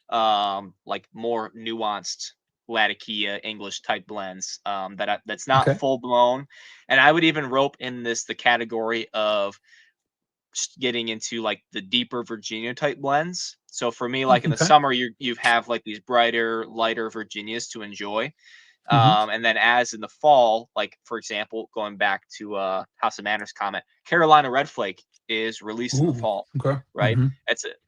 Speaker 1: like more nuanced Latakia English type blends, that's not
Speaker 2: Okay.
Speaker 1: full blown. And I would even rope in this the category of getting into like the deeper Virginia type blends. So for me, like in the
Speaker 2: Okay.
Speaker 1: summer, you have like these brighter, lighter Virginias to enjoy.
Speaker 2: Mhm.
Speaker 1: And then as in the fall, like for example, going back to House of Manners comment, Carolina Red Flake is released in the
Speaker 2: Ooh,
Speaker 1: fall,
Speaker 2: okay.
Speaker 1: right?
Speaker 2: Mhm.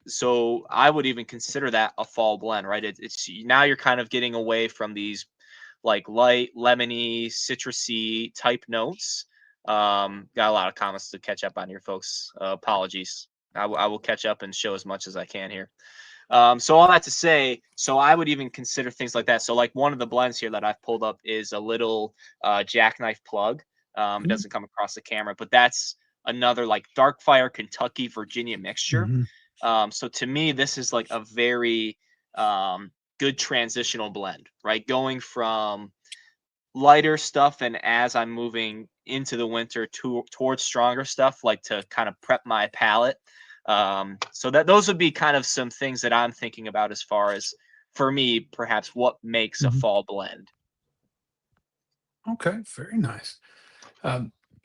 Speaker 1: So I would even consider that a fall blend, right? It's now you're kind of getting away from these like light lemony, citrusy type notes. Got a lot of comments to catch up on here, folks. Apologies. I will catch up and show as much as I can here. So all that to say, so I would even consider things like that. So like one of the blends here that I've pulled up is a little jackknife plug. It
Speaker 2: Mm,
Speaker 1: doesn't come across the camera, but that's another like dark fire Kentucky Virginia mixture.
Speaker 2: mhm.
Speaker 1: So to me, this is like a very good transitional blend, right? Going from lighter stuff and as I'm moving into the winter towards stronger stuff, like to kind of prep my palate. So that those would be kind of some things that I'm thinking about as far as for me, perhaps what makes a
Speaker 2: Mhm.
Speaker 1: fall blend.
Speaker 2: Okay, very nice.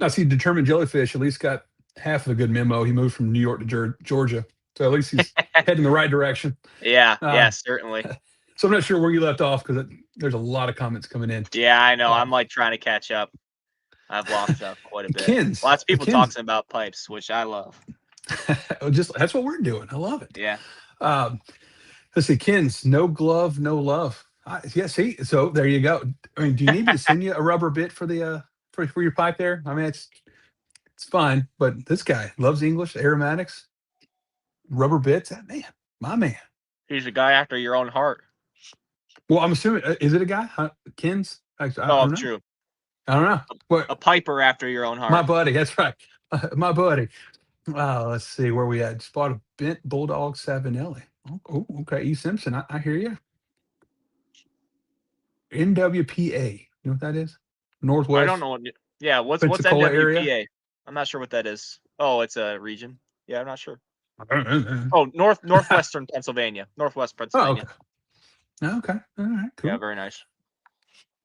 Speaker 2: I see determined jellyfish at least got half of a good memo. He moved from New York to Georgia, so at least he's heading the right direction.
Speaker 1: Yeah, yeah,
Speaker 2: Um,
Speaker 1: certainly.
Speaker 2: so I'm not sure where you left off because there's a lot of comments coming in.
Speaker 1: Yeah, I know. I'm
Speaker 2: Um,
Speaker 1: like trying to catch up. I've lost quite a bit. Lots of people
Speaker 2: Kins,
Speaker 1: talking about pipes, which I love.
Speaker 2: just that's what we're doing. I love it.
Speaker 1: Yeah.
Speaker 2: Um, let's see, Kins, no glove, no love. Yeah, see, so there you go. I mean, do you need me to send you a rubber bit for the for your pipe there? I mean, it's fine, but this guy loves English aromatics, rubber bits. That man, my man.
Speaker 1: He's a guy after your own heart.
Speaker 2: Well, I'm assuming is it a guy? Kins? I
Speaker 1: Oh,
Speaker 2: don't know.
Speaker 1: true.
Speaker 2: I don't know. What
Speaker 1: A piper after your own
Speaker 2: my
Speaker 1: heart.
Speaker 2: buddy? That's right. My buddy. Let's see where we at. Spot a bent bulldog Savinelli. Oh, okay. E Simpson. I hear you. NWPA. You know what that is?
Speaker 1: I don't
Speaker 2: Northwest
Speaker 1: know what. Yeah, what's
Speaker 2: Pensacola area.
Speaker 1: NWPA? I'm not sure what that is. Oh, it's a region. Yeah, I'm not sure.
Speaker 2: Oh,
Speaker 1: Oh, northwestern Pennsylvania, northwest Pennsylvania.
Speaker 2: okay. Okay. All right.
Speaker 1: Yeah,
Speaker 2: Cool.
Speaker 1: very nice.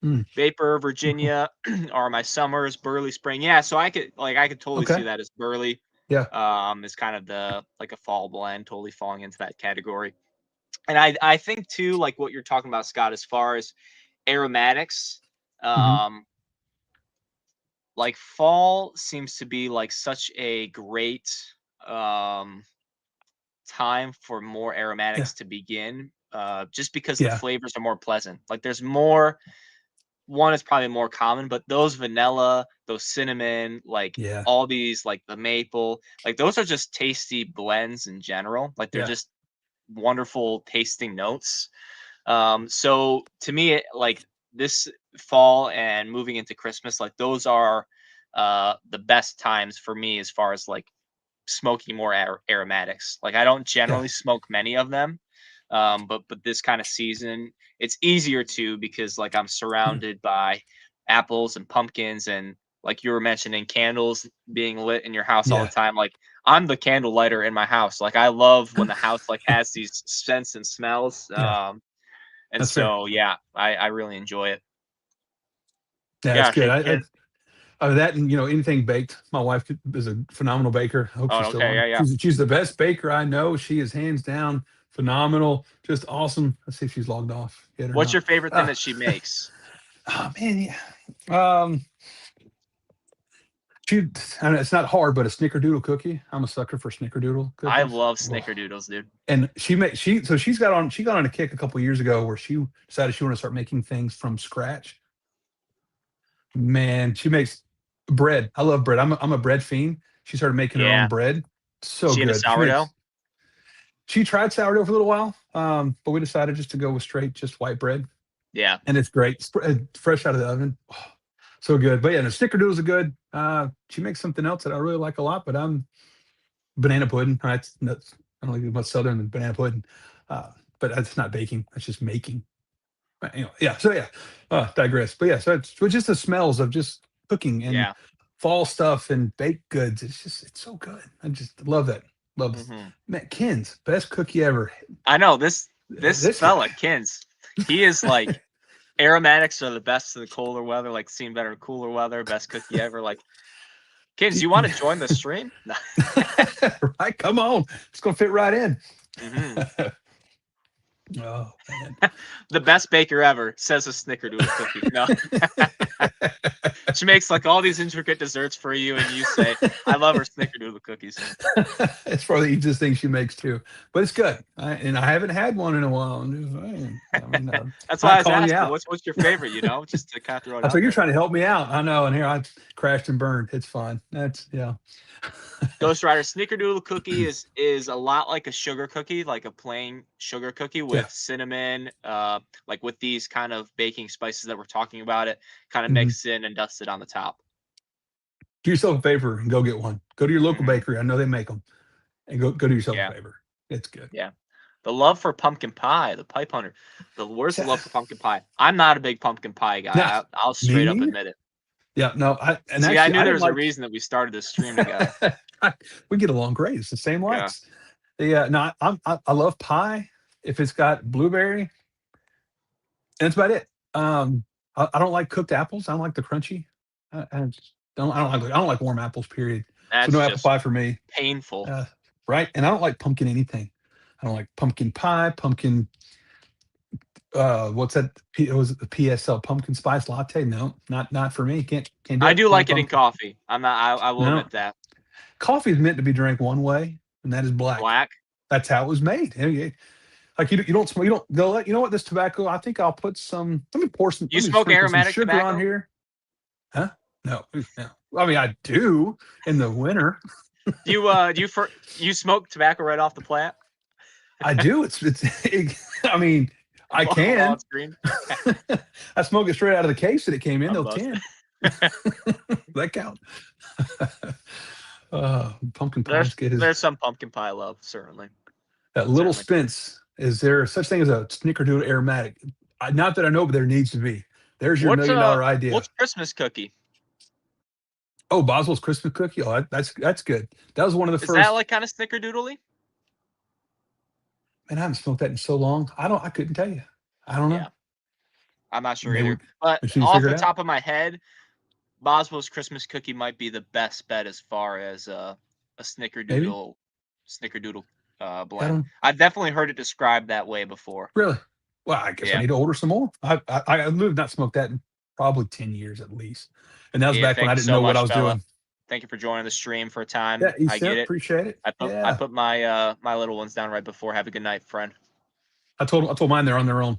Speaker 2: Mm,
Speaker 1: Vapor,
Speaker 2: cool.
Speaker 1: Virginia, are my summers. Burley Spring. Yeah, so I could totally see
Speaker 2: Okay.
Speaker 1: that as Burley.
Speaker 2: Yeah.
Speaker 1: Is kind of the like a fall blend, totally falling into that category. And I think too, like what you're talking about, Scott, as far as aromatics.
Speaker 2: Hmm.
Speaker 1: Um, like fall seems to be like such a great um time for more
Speaker 2: Yeah.
Speaker 1: aromatics to begin, just because the
Speaker 2: Yeah.
Speaker 1: flavors are more pleasant. Like there's more one is probably more common, but those vanilla, those cinnamon, like
Speaker 2: Yeah,
Speaker 1: all these, like the maple, like those are just tasty blends in general. Like they're
Speaker 2: yeah,
Speaker 1: just wonderful tasting notes. So to me, like this fall and moving into Christmas, like those are the best times for me as far as like smoking more aromatics. Like I don't
Speaker 2: yeah,
Speaker 1: generally smoke many of them, but this kind of season, it's easier to because like I'm
Speaker 2: mm,
Speaker 1: surrounded by apples and pumpkins and like you were mentioning candles being lit in your house all the
Speaker 2: yeah.
Speaker 1: time. Like I'm the candle lighter in my house. Like I love when the house like has these scents and smells.
Speaker 2: Yeah,
Speaker 1: And
Speaker 2: that's fair.
Speaker 1: so yeah, I really enjoy it.
Speaker 2: Yeah, it's
Speaker 1: Gosh,
Speaker 2: good.
Speaker 1: hey
Speaker 2: I
Speaker 1: kid.
Speaker 2: that and anything baked. My wife is a phenomenal baker. I hope
Speaker 1: Oh,
Speaker 2: she's still
Speaker 1: okay, yeah,
Speaker 2: on.
Speaker 1: yeah.
Speaker 2: She's the best baker I know. She is hands down phenomenal, just awesome. Let's see if she's logged off yet or
Speaker 1: What's
Speaker 2: not.
Speaker 1: your favorite thing
Speaker 2: Uh,
Speaker 1: that she makes?
Speaker 2: oh man, yeah. Um, she, I know it's not hard, but a snickerdoodle cookie. I'm a sucker for snickerdoodle
Speaker 1: I
Speaker 2: cookies.
Speaker 1: love
Speaker 2: Oh.
Speaker 1: snickerdoodles, dude.
Speaker 2: And so she got on a kick a couple years ago where she decided she wanted to start making things from scratch. Man, she makes bread. I love bread. I'm a bread fiend. She started making her own
Speaker 1: Yeah.
Speaker 2: bread.
Speaker 1: Is
Speaker 2: So
Speaker 1: she into
Speaker 2: good.
Speaker 1: sourdough?
Speaker 2: She tried sourdough for a little while, but we decided just to go with straight, just white bread,
Speaker 1: Yeah.
Speaker 2: and it's great. Fresh out of the oven. Oh, so good. But yeah, the snickerdoodles are good. She makes something else that I really like a lot, but I'm banana pudding. That's I don't think it's much southern than banana pudding. But that's not baking. That's just making. But anyway, yeah. So yeah, digress. But yeah, so just the smells of just cooking and
Speaker 1: Yeah.
Speaker 2: fall stuff and baked goods. It's so good. I just love that. Love
Speaker 1: Mhm.
Speaker 2: man, Ken's best cookie ever.
Speaker 1: I know this
Speaker 2: This guy.
Speaker 1: fella, Kins, he is like aromatics are the best in the colder weather, like seen better in cooler weather, best cookie ever. Like, Kins, you want to join the stream?
Speaker 2: Right? Come on, it's gonna fit right in.
Speaker 1: hmm
Speaker 2: Oh man.
Speaker 1: The best baker ever says a snickerdoodle cookie. No, she makes like all these intricate desserts for you, and you say, "I love her snickerdoodle cookies."
Speaker 2: It's probably the easiest thing she makes too, but it's good. And I haven't had one in a while. I'm just saying. I mean,
Speaker 1: That's why I
Speaker 2: not
Speaker 1: was
Speaker 2: calling you
Speaker 1: asking,
Speaker 2: out.
Speaker 1: what's your favorite? You know, just to kind of throw it
Speaker 2: I thought
Speaker 1: out
Speaker 2: you're
Speaker 1: there.
Speaker 2: trying to help me out. I know, and here I crashed and burned. It's fine. That's yeah.
Speaker 1: Ghost Rider Snickerdoodle cookie is a lot like a sugar cookie, like a plain sugar cookie
Speaker 2: Yeah.
Speaker 1: with cinnamon, like with these kind of baking spices that we're talking about. It kind of
Speaker 2: Mhm.
Speaker 1: mixed in and dusted on the top.
Speaker 2: Do yourself a favor and go get one. Go to your local
Speaker 1: hmm
Speaker 2: bakery. I know they make them, and go do yourself a
Speaker 1: Yeah,
Speaker 2: favor. It's good.
Speaker 1: yeah. The love for pumpkin pie, the pipe hunter. Where's the
Speaker 2: Yeah.
Speaker 1: love for pumpkin pie? I'm not a big pumpkin pie
Speaker 2: Nah,
Speaker 1: guy. I'll
Speaker 2: me
Speaker 1: straight up
Speaker 2: neither.
Speaker 1: admit it.
Speaker 2: Yeah, no, and
Speaker 1: See, I
Speaker 2: actually
Speaker 1: knew
Speaker 2: I
Speaker 1: there
Speaker 2: didn't
Speaker 1: was a
Speaker 2: like.
Speaker 1: reason that we started this stream together.
Speaker 2: We get along great. It's the same
Speaker 1: Yeah.
Speaker 2: likes. Yeah, no, I love pie if it's got blueberry, and that's about it. I don't like cooked apples. I don't like the crunchy. I just I don't like warm apples. Period. So
Speaker 1: That's
Speaker 2: no apple
Speaker 1: just
Speaker 2: pie for me.
Speaker 1: painful.
Speaker 2: Uh, right, and I don't like pumpkin anything. I don't like pumpkin pie, pumpkin what's that? It was the PSL pumpkin spice latte. No, not for me. Can't do
Speaker 1: I
Speaker 2: it.
Speaker 1: do
Speaker 2: No
Speaker 1: like it in
Speaker 2: pumpkin.
Speaker 1: coffee. I'm not. I will
Speaker 2: No,
Speaker 1: admit that.
Speaker 2: coffee is meant to be drank one way, and that is black.
Speaker 1: Black.
Speaker 2: That's how it was made. Like you don't smoke. You don't go. You know what? This tobacco. I think I'll put some. Let me pour some.
Speaker 1: You
Speaker 2: Let me
Speaker 1: smoke
Speaker 2: sprinkle some
Speaker 1: aromatic
Speaker 2: sugar on
Speaker 1: tobacco?
Speaker 2: here. Huh? No, no. I mean, I do in the winter.
Speaker 1: You smoke tobacco right off the plant
Speaker 2: I do. I mean, I
Speaker 1: while
Speaker 2: can.
Speaker 1: it's green?
Speaker 2: I smoke it straight out of the case that it came in.
Speaker 1: I'm
Speaker 2: They'll
Speaker 1: busted.
Speaker 2: tin. That count. Pumpkin pie is
Speaker 1: There's
Speaker 2: good as
Speaker 1: there's some pumpkin pie love, certainly.
Speaker 2: that little
Speaker 1: Certainly.
Speaker 2: Spence. Is there such thing as a snickerdoodle aromatic? Not that I know, but there needs to be. There's your
Speaker 1: What's
Speaker 2: $1 million idea.
Speaker 1: what's Christmas cookie?
Speaker 2: Oh, Boswell's Christmas cookie. Oh, that's good. That was one of the
Speaker 1: Is that
Speaker 2: first.
Speaker 1: like kind of snickerdoodly?
Speaker 2: Man, I haven't smoked that in so long. I couldn't tell you. I don't know.
Speaker 1: Yeah, I'm not sure
Speaker 2: Maybe
Speaker 1: either. But
Speaker 2: we should
Speaker 1: off
Speaker 2: figure
Speaker 1: the
Speaker 2: it out.
Speaker 1: top of my head, Boswell's Christmas cookie might be the best bet as far as a
Speaker 2: Maybe.
Speaker 1: snickerdoodle
Speaker 2: I
Speaker 1: blend.
Speaker 2: don't
Speaker 1: I've definitely heard it described that way before.
Speaker 2: really. Well, I guess I
Speaker 1: Yeah.
Speaker 2: need to order some more. I lived not smoked that in probably 10 years at least, and that was
Speaker 1: Yeah,
Speaker 2: back when
Speaker 1: thank
Speaker 2: I
Speaker 1: you
Speaker 2: didn't
Speaker 1: so
Speaker 2: know what I
Speaker 1: much,
Speaker 2: was
Speaker 1: fella.
Speaker 2: doing.
Speaker 1: Thank you for joining the stream for a
Speaker 2: Yeah,
Speaker 1: time. I get
Speaker 2: Ethan,
Speaker 1: it.
Speaker 2: appreciate it.
Speaker 1: I
Speaker 2: Yeah,
Speaker 1: put my my little ones down right before. Have a good night, friend.
Speaker 2: I told mine they're on their own.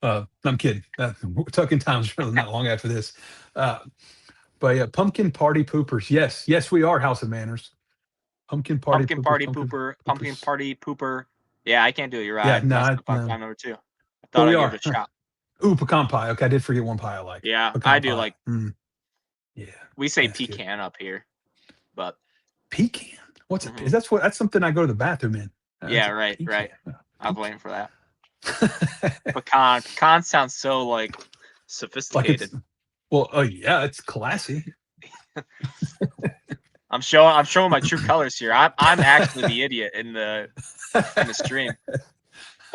Speaker 2: I'm kidding. Tucking time's really not long after this. Uh, but yeah, pumpkin party poopers. Yes, yes, we are House of Manners. Pumpkin party
Speaker 1: Pumpkin
Speaker 2: poopers.
Speaker 1: party
Speaker 2: Pumpkin
Speaker 1: pooper, pumpkin
Speaker 2: poopers.
Speaker 1: party pooper. Yeah, I can't do it. You're
Speaker 2: Yeah,
Speaker 1: right. I messed
Speaker 2: no,
Speaker 1: up on
Speaker 2: no.
Speaker 1: time number two. I
Speaker 2: But
Speaker 1: thought
Speaker 2: we
Speaker 1: I'd give
Speaker 2: are.
Speaker 1: it a shot.
Speaker 2: Ooh, pecan pie. Okay, I did forget one pie I like.
Speaker 1: Yeah, I
Speaker 2: Pecan
Speaker 1: do
Speaker 2: pie.
Speaker 1: like
Speaker 2: Yeah,
Speaker 1: we say
Speaker 2: that's good.
Speaker 1: pecan up here, but
Speaker 2: Pecan. What's a?
Speaker 1: hmm
Speaker 2: That's what. That's something I go to the bathroom in. That's
Speaker 1: yeah,
Speaker 2: a
Speaker 1: right,
Speaker 2: pecan.
Speaker 1: right.
Speaker 2: Oh,
Speaker 1: I was waiting for that.
Speaker 2: pecan.
Speaker 1: Pecan sounds so like
Speaker 2: Like
Speaker 1: sophisticated.
Speaker 2: it's. Well, oh yeah, it's classy.
Speaker 1: I'm showing my true colors here. I'm actually the idiot in the stream.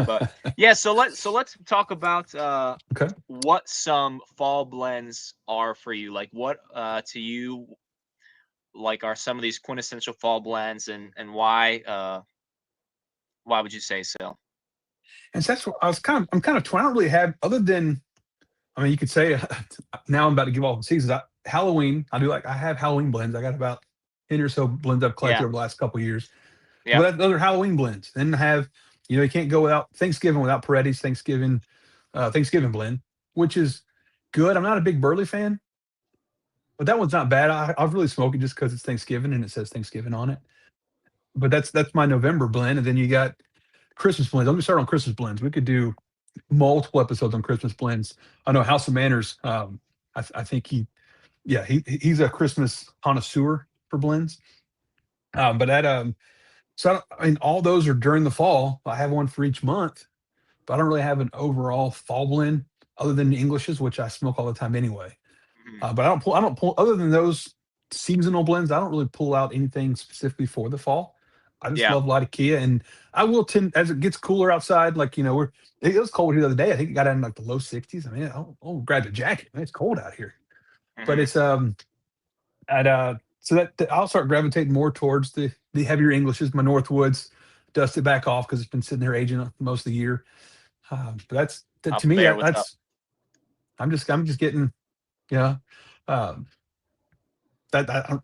Speaker 1: But yeah, so let's talk about
Speaker 2: Okay.
Speaker 1: what some fall blends are for you. Like what to you like are some of these quintessential fall blends and why would you say so?
Speaker 2: And so that's what I was kind of. I'm kind of torn. I don't really have other than. I mean, you could say now I'm about to give all the seasons. Halloween. I do like. I have Halloween blends. I got about 10 or so blends I've collected
Speaker 1: Yeah.
Speaker 2: over the last couple of years.
Speaker 1: Yep.
Speaker 2: But those are Halloween blends. Then have, you can't go without Thanksgiving without Paretti's Thanksgiving blend, which is good. I'm not a big Burley fan, but that one's not bad. I'll really smoke it just because it's Thanksgiving and it says Thanksgiving on it. But that's my November blend, and then you got Christmas blends. Let me start on Christmas blends. We could do multiple episodes on Christmas blends. I know House of Manners. I think he's a Christmas connoisseur for blends. But that So I mean, all those are during the fall. I have one for each month, but I don't really have an overall fall blend other than the Englishes, which I smoke all the time anyway.
Speaker 1: Mhm.
Speaker 2: But I don't pull other than those seasonal blends. I don't really pull out anything specifically for the fall. I just
Speaker 1: Yeah.
Speaker 2: love Latakia, and I will tend as it gets cooler outside. Like it was cold here the other day. I think it got in like the low 60s. I mean, I'll grab a jacket. Man, it's cold out here. But
Speaker 1: hmm
Speaker 2: it's at so I'll start gravitating more towards the heavier Englishes, my Northwoods, dust it back off because it's been sitting there aging most of the year. But
Speaker 1: Up
Speaker 2: to me
Speaker 1: there, what's up?
Speaker 2: that's I'm just getting you know um, I don't,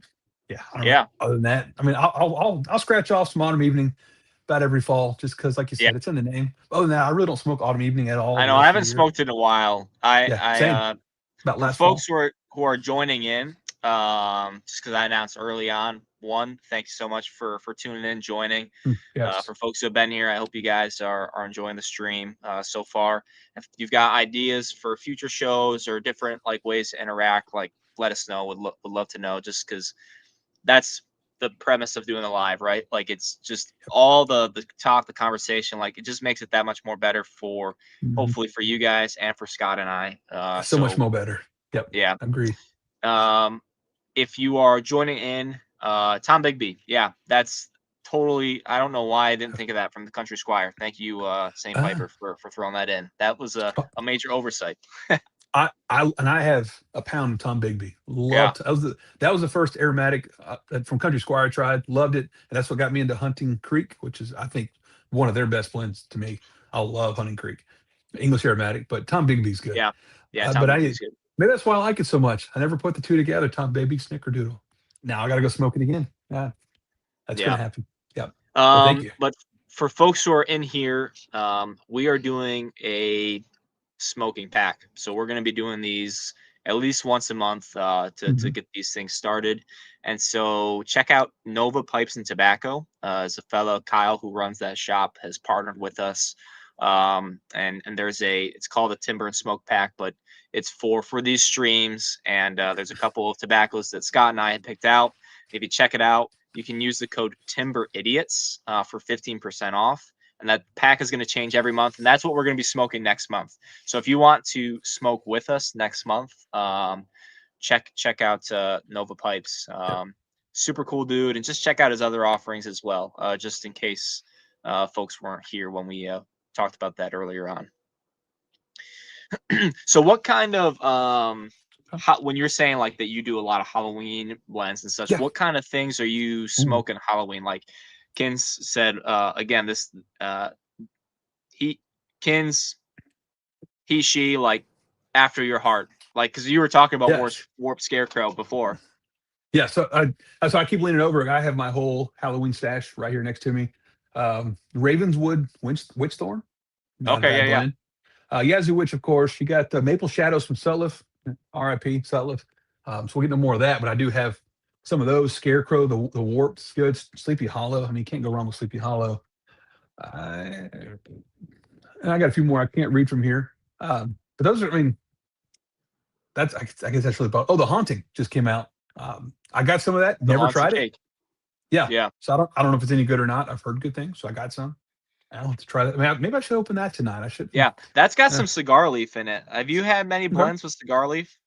Speaker 2: yeah, I don't know.
Speaker 1: Yeah.
Speaker 2: Other than that, I mean, I'll scratch off some autumn evening about every fall just because, like you
Speaker 1: Yeah.
Speaker 2: said, it's in the name. Other than that, I really don't smoke autumn evening at all
Speaker 1: I
Speaker 2: the
Speaker 1: know I
Speaker 2: rest of
Speaker 1: haven't
Speaker 2: the year.
Speaker 1: smoked in a while. I
Speaker 2: Yeah,
Speaker 1: I
Speaker 2: same. About
Speaker 1: for
Speaker 2: last
Speaker 1: folks
Speaker 2: fall.
Speaker 1: who are joining in, just because I announced early on, one, thank you so much for tuning in, joining.
Speaker 2: Yes.
Speaker 1: For folks who have been here, I hope you guys are enjoying the stream so far. If you've got ideas for future shows or different like ways to interact, like let us know. Would love to know, just because that's the premise of doing the live, right? Like it's just all the talk, the conversation, like it just makes it that much more better for
Speaker 2: Mhm.
Speaker 1: hopefully for you guys and for Scott and I.
Speaker 2: So much
Speaker 1: So
Speaker 2: more better. Yep.
Speaker 1: yeah.
Speaker 2: Agree.
Speaker 1: Um, if you are joining in, Tom Bigby, yeah, that's totally. I don't know why I didn't think of that from the Country Squire. Thank you, Saint
Speaker 2: Uh,
Speaker 1: Viper, for throwing that in. That was a major oversight.
Speaker 2: I have a pound of Tom Bigby.
Speaker 1: Yeah.
Speaker 2: Loved that was the first aromatic from Country Squire I tried. Loved it, and that's what got me into Hunting Creek, which is I think one of their best blends to me. I love Hunting Creek, English aromatic, but Tom Bigby's good.
Speaker 1: Yeah. Yeah. Tom
Speaker 2: But
Speaker 1: Bigby's good.
Speaker 2: maybe that's why I like it so much. I never put the two together. Tom Bigby, Snickerdoodle. Now I got to go smoke it again. Yeah, that's gonna
Speaker 1: Yeah.
Speaker 2: happen. Yep. But thank you.
Speaker 1: But for folks who are in here, we are doing a smoking pack. So we're going to be doing these at least once a month to
Speaker 2: Mhm.
Speaker 1: get these things started. And so check out Nova Pipes and Tobacco. As a fellow Kyle who runs that shop has partnered with us. And there's it's called a Timber and Smoke Pack, but it's for these streams. And there's a couple of tobaccos that Scott and I had picked out. If you check it out, you can use the code Timber Idiots for 15% off, and that pack is going to change every month, and that's what we're going to be smoking next month. So if you want to smoke with us next month, check out Nova Pipes.
Speaker 2: Yep.
Speaker 1: Super cool dude, and just check out his other offerings as well, just in case folks weren't here when we talked about that earlier on. So what kind of when you're saying like that you do a lot of Halloween blends and such,
Speaker 2: Yeah.
Speaker 1: what kind of things are you
Speaker 2: Ooh.
Speaker 1: smoking Halloween? Like Kins said, again, this he Kins she like after your heart, like because you were talking about
Speaker 2: Yes.
Speaker 1: warp scarecrow before.
Speaker 2: Yeah, so I keep leaning over. I have my whole Halloween stash right here next to me. Ravenswood Witchthorn, not a
Speaker 1: Okay,
Speaker 2: bad
Speaker 1: yeah, yeah,
Speaker 2: blend. Yazoo Witch, of course. You got Maple Shadows from Sutliff, R.I.P. Sutliff. So we'll get no more of that, but I do have some of those. Scarecrow, the Warped's good. Sleepy Hollow. I mean, you can't go wrong with Sleepy Hollow. Uh, and I got a few more I can't read from here. But those are, I mean, I guess that's really about. Oh, The Haunting just came out. I got some of that.
Speaker 1: The
Speaker 2: Never
Speaker 1: haunted
Speaker 2: tried it.
Speaker 1: cake.
Speaker 2: Yeah.
Speaker 1: Yeah.
Speaker 2: So I don't know if it's any good or not. I've heard good things, so I got some. I'll have to try that. I mean, maybe I should open that tonight. I should.
Speaker 1: Yeah. That's got
Speaker 2: Yeah.
Speaker 1: some cigar leaf in it. Have you had many
Speaker 2: Okay.
Speaker 1: blends with cigar leaf?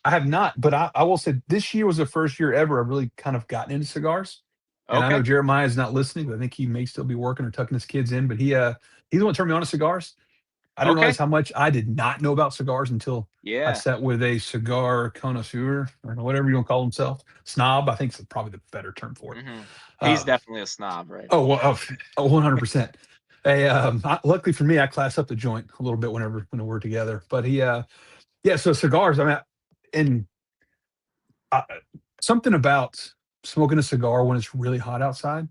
Speaker 2: I have not, but I will say this year was the first year ever I've really kind of gotten into cigars. And I know
Speaker 1: Okay.
Speaker 2: Jeremiah is not listening, but I think he may still be working or tucking his kids in. But he's the one who turned me on to cigars. I didn't realize
Speaker 1: Okay.
Speaker 2: how much I did not know about cigars until I
Speaker 1: Yeah.
Speaker 2: sat with a cigar connoisseur or whatever you want to call himself. Snob, I think is probably the better term for it.
Speaker 1: Hmm. He's
Speaker 2: Uh,
Speaker 1: definitely a snob, right?
Speaker 2: oh, well, 100%. Luckily for me, I class up the joint a little bit when we're together. But yeah. So cigars, I mean, and I, something about smoking a cigar when it's really hot outside.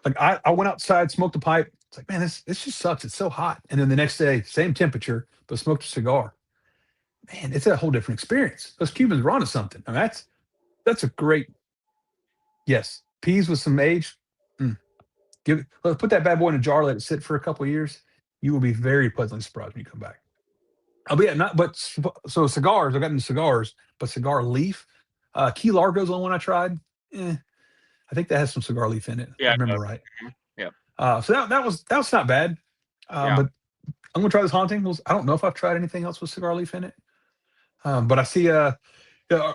Speaker 2: Like I went outside, smoked a pipe. It's like, man, this just sucks. It's so hot. And then the next day, same temperature, but smoked a cigar. Man, it's a whole different experience. Those Cubans were onto something. I mean, that's a great yes. Peas with some age. Mm, let's put that bad boy in a jar, let it sit for a couple of years. You will be very pleasantly surprised when you come back. Oh, but yeah, not but so cigars. I got into cigars, but cigar leaf. Key Largo's the only one I tried. Eh, I think that has some cigar leaf in it. I
Speaker 1: Yeah.
Speaker 2: remember right.
Speaker 1: Mhm. Yeah.
Speaker 2: So that was not bad.
Speaker 1: Yeah.
Speaker 2: But I'm gonna try this haunting. I don't know if I've tried anything else with cigar leaf in it. But I see yeah,
Speaker 1: Haunted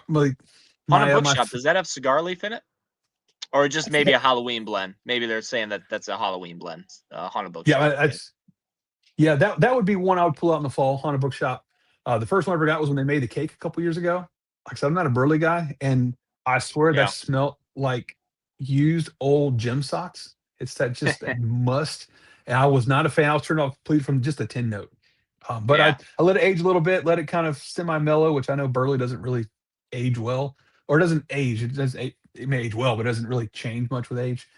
Speaker 2: my
Speaker 1: Bookshop, does that have cigar leaf in it? Or just
Speaker 2: I
Speaker 1: maybe
Speaker 2: think
Speaker 1: a Halloween blend? Maybe they're saying that that's a Halloween blend. Haunted
Speaker 2: yeah,
Speaker 1: Bookshop. Yeah.
Speaker 2: that would be one I would pull out in the fall. Haunted bookshop. The first one I ever got was when they made the cake a couple years ago. Like I said, I'm not a burley guy, and I swear that
Speaker 1: Yeah.
Speaker 2: smelled like used old gym socks. It's that must. And I was not a fan. I was turned off completely from just a tin note. But
Speaker 1: Yeah.
Speaker 2: I let it age a little bit, let it kind of semi mellow, which I know burley doesn't really age well, or it doesn't age. It may age well, but it doesn't really change much with age.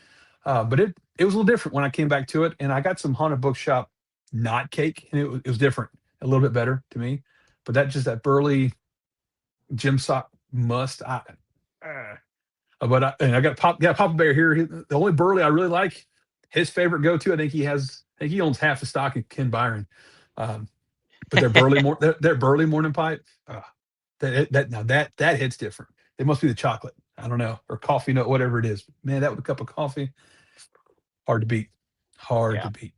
Speaker 2: But it was a little different when I came back to it, and I got some haunted bookshop not cake, and it was different, a little bit better to me. But that burly gym sock must. And I got Papa Bear here. The only burley I really like, his favorite go to. I think he owns half the stock of Ken Byron. Um, but their burley morning pipe. Now that hits different. It must be the chocolate. I don't know, or coffee note, whatever it is. Man, that with a cup of coffee, hard to beat. Hard
Speaker 1: Yeah.
Speaker 2: to beat.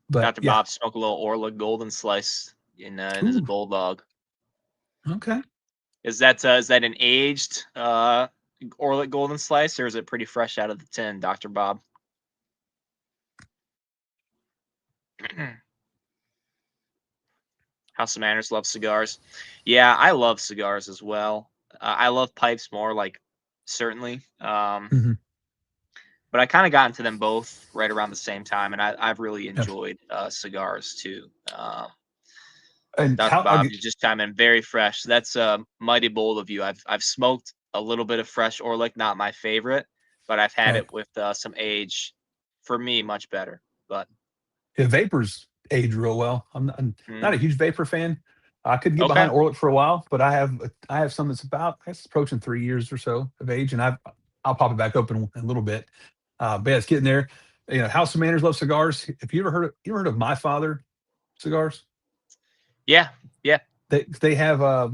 Speaker 2: But
Speaker 1: Dr.
Speaker 2: yeah.
Speaker 1: Bob smoked a little Orla Golden Slice in his
Speaker 2: Ooh,
Speaker 1: bulldog.
Speaker 2: okay.
Speaker 1: Is that an aged Orla Golden Slice, or is it pretty fresh out of the tin, Dr. Bob? House of Manners loves cigars. Yeah, I love cigars as well. I love pipes more, like certainly.
Speaker 2: Mhm.
Speaker 1: But I kind of got into them both right around the same time, and I've really
Speaker 2: Yes.
Speaker 1: enjoyed cigars too.
Speaker 2: And
Speaker 1: Dr.
Speaker 2: how
Speaker 1: Bob, you just chime in very fresh. That's mighty bold of you. I've smoked a little bit of fresh Orlick, not my favorite, but I've had
Speaker 2: right.
Speaker 1: it with some age. For me, much better. But
Speaker 2: Yeah, vapors age real well. I'm not a
Speaker 1: mm,
Speaker 2: huge vapor fan. I could get
Speaker 1: okay,
Speaker 2: behind Orlick for a while, but I have some that's about I guess approaching 3 years or so of age, and I'll pop it back open in a little bit. But yeah, it's getting there. House of Manners love cigars. Have you ever heard of My Father cigars?
Speaker 1: yeah, yeah,
Speaker 2: They have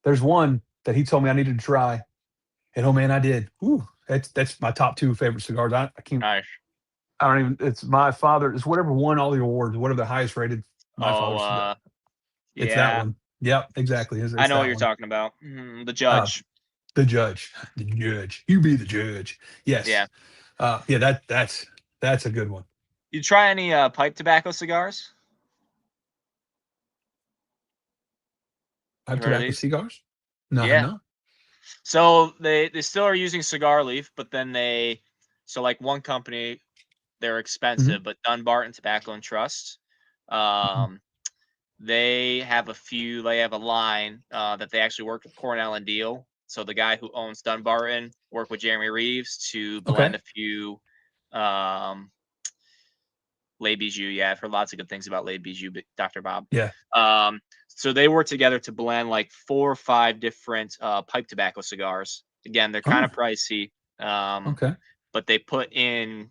Speaker 2: there's one that he told me I needed to try, and oh man, I did. Ooh, that's my top two favorite cigars. I can't.
Speaker 1: nice.
Speaker 2: I don't even. It's My Father. It's whatever won all the awards. Whatever the highest rated My
Speaker 1: Oh,
Speaker 2: Father cigar. It's that
Speaker 1: yeah,
Speaker 2: one. Yep, exactly. It's,
Speaker 1: I
Speaker 2: it's
Speaker 1: know what
Speaker 2: that
Speaker 1: you're
Speaker 2: one.
Speaker 1: talking about. The
Speaker 2: Uh,
Speaker 1: Judge.
Speaker 2: the judge. The judge. You be the judge.
Speaker 1: Yeah.
Speaker 2: Yes. Yeah. That's a good one.
Speaker 1: You try any pipe tobacco cigars?
Speaker 2: I
Speaker 1: You
Speaker 2: have
Speaker 1: heard of
Speaker 2: tobacco
Speaker 1: these?
Speaker 2: cigars. No, I have
Speaker 1: Yeah.
Speaker 2: not.
Speaker 1: So they still are using cigar leaf, but then so like one company, they're
Speaker 2: Hmm.
Speaker 1: expensive, but Dunbarton Tobacco and Trust, um, they have a line that they actually worked with Cornell and Deal. So the guy who owns Dunbarton worked with Jeremy Reeves to
Speaker 2: Okay.
Speaker 1: blend a few um, Les Bijoux. Yeah, I've heard lots of good things about Les Bijoux, Dr. Bob.
Speaker 2: Yeah.
Speaker 1: So they work together to blend like 4 or 5 different pipe tobacco cigars. Again, they're kind
Speaker 2: Oh,
Speaker 1: of pricey,
Speaker 2: okay.
Speaker 1: but they put in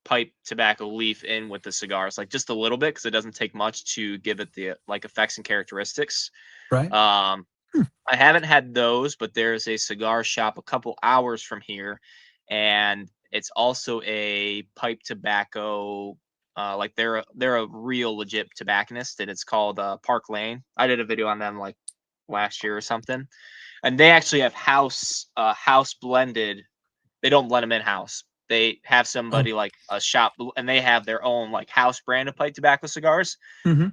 Speaker 1: pipe tobacco leaf in with the cigars, like just a little bit, because it doesn't take much to give it the like effects and characteristics.
Speaker 2: Right.
Speaker 1: Um,
Speaker 2: Hmm.
Speaker 1: I haven't had those, but there's a cigar shop a couple hours from here, and it's also a pipe tobacco. Like they're a real legit tobacconist, and it's called Park Lane. I did a video on them like last year or something, and they actually have house blended. They don't blend them in house. They have
Speaker 2: Oh.
Speaker 1: somebody like a shop, and they have their own like house brand of pipe tobacco cigars.
Speaker 2: Hmm.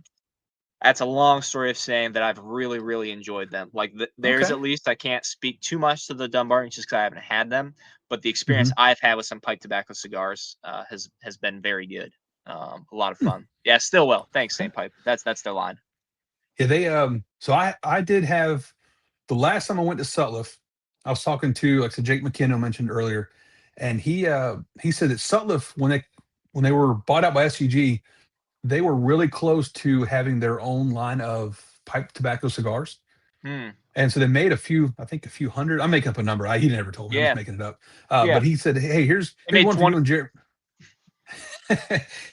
Speaker 1: That's a long story of saying that I've really, really enjoyed them. Like theirs,
Speaker 2: Okay.
Speaker 1: at least, I can't speak too much to the Dunbarton just because I haven't had them. But the experience
Speaker 2: Hmm.
Speaker 1: I've had with some pipe tobacco cigars has been very good. A lot of fun. Yeah, still well. Thanks,
Speaker 2: Okay.
Speaker 1: St. Pipe. That's their line.
Speaker 2: Yeah, they so I did have the last time I went to Sutliff, I was talking to, like I said, Jake McKenna mentioned earlier, and he said that Sutliff, when they were bought out by SCG, they were really close to having their own line of pipe tobacco cigars.
Speaker 1: Hmm.
Speaker 2: And so they made a few, I think a few hundred. I'm making up a number. He never told me. I'm just
Speaker 1: Yeah.
Speaker 2: making it up.
Speaker 1: Yeah.
Speaker 2: But he said, "Hey,
Speaker 1: They
Speaker 2: here's
Speaker 1: made
Speaker 2: one for
Speaker 1: 20.
Speaker 2: you and Jerry."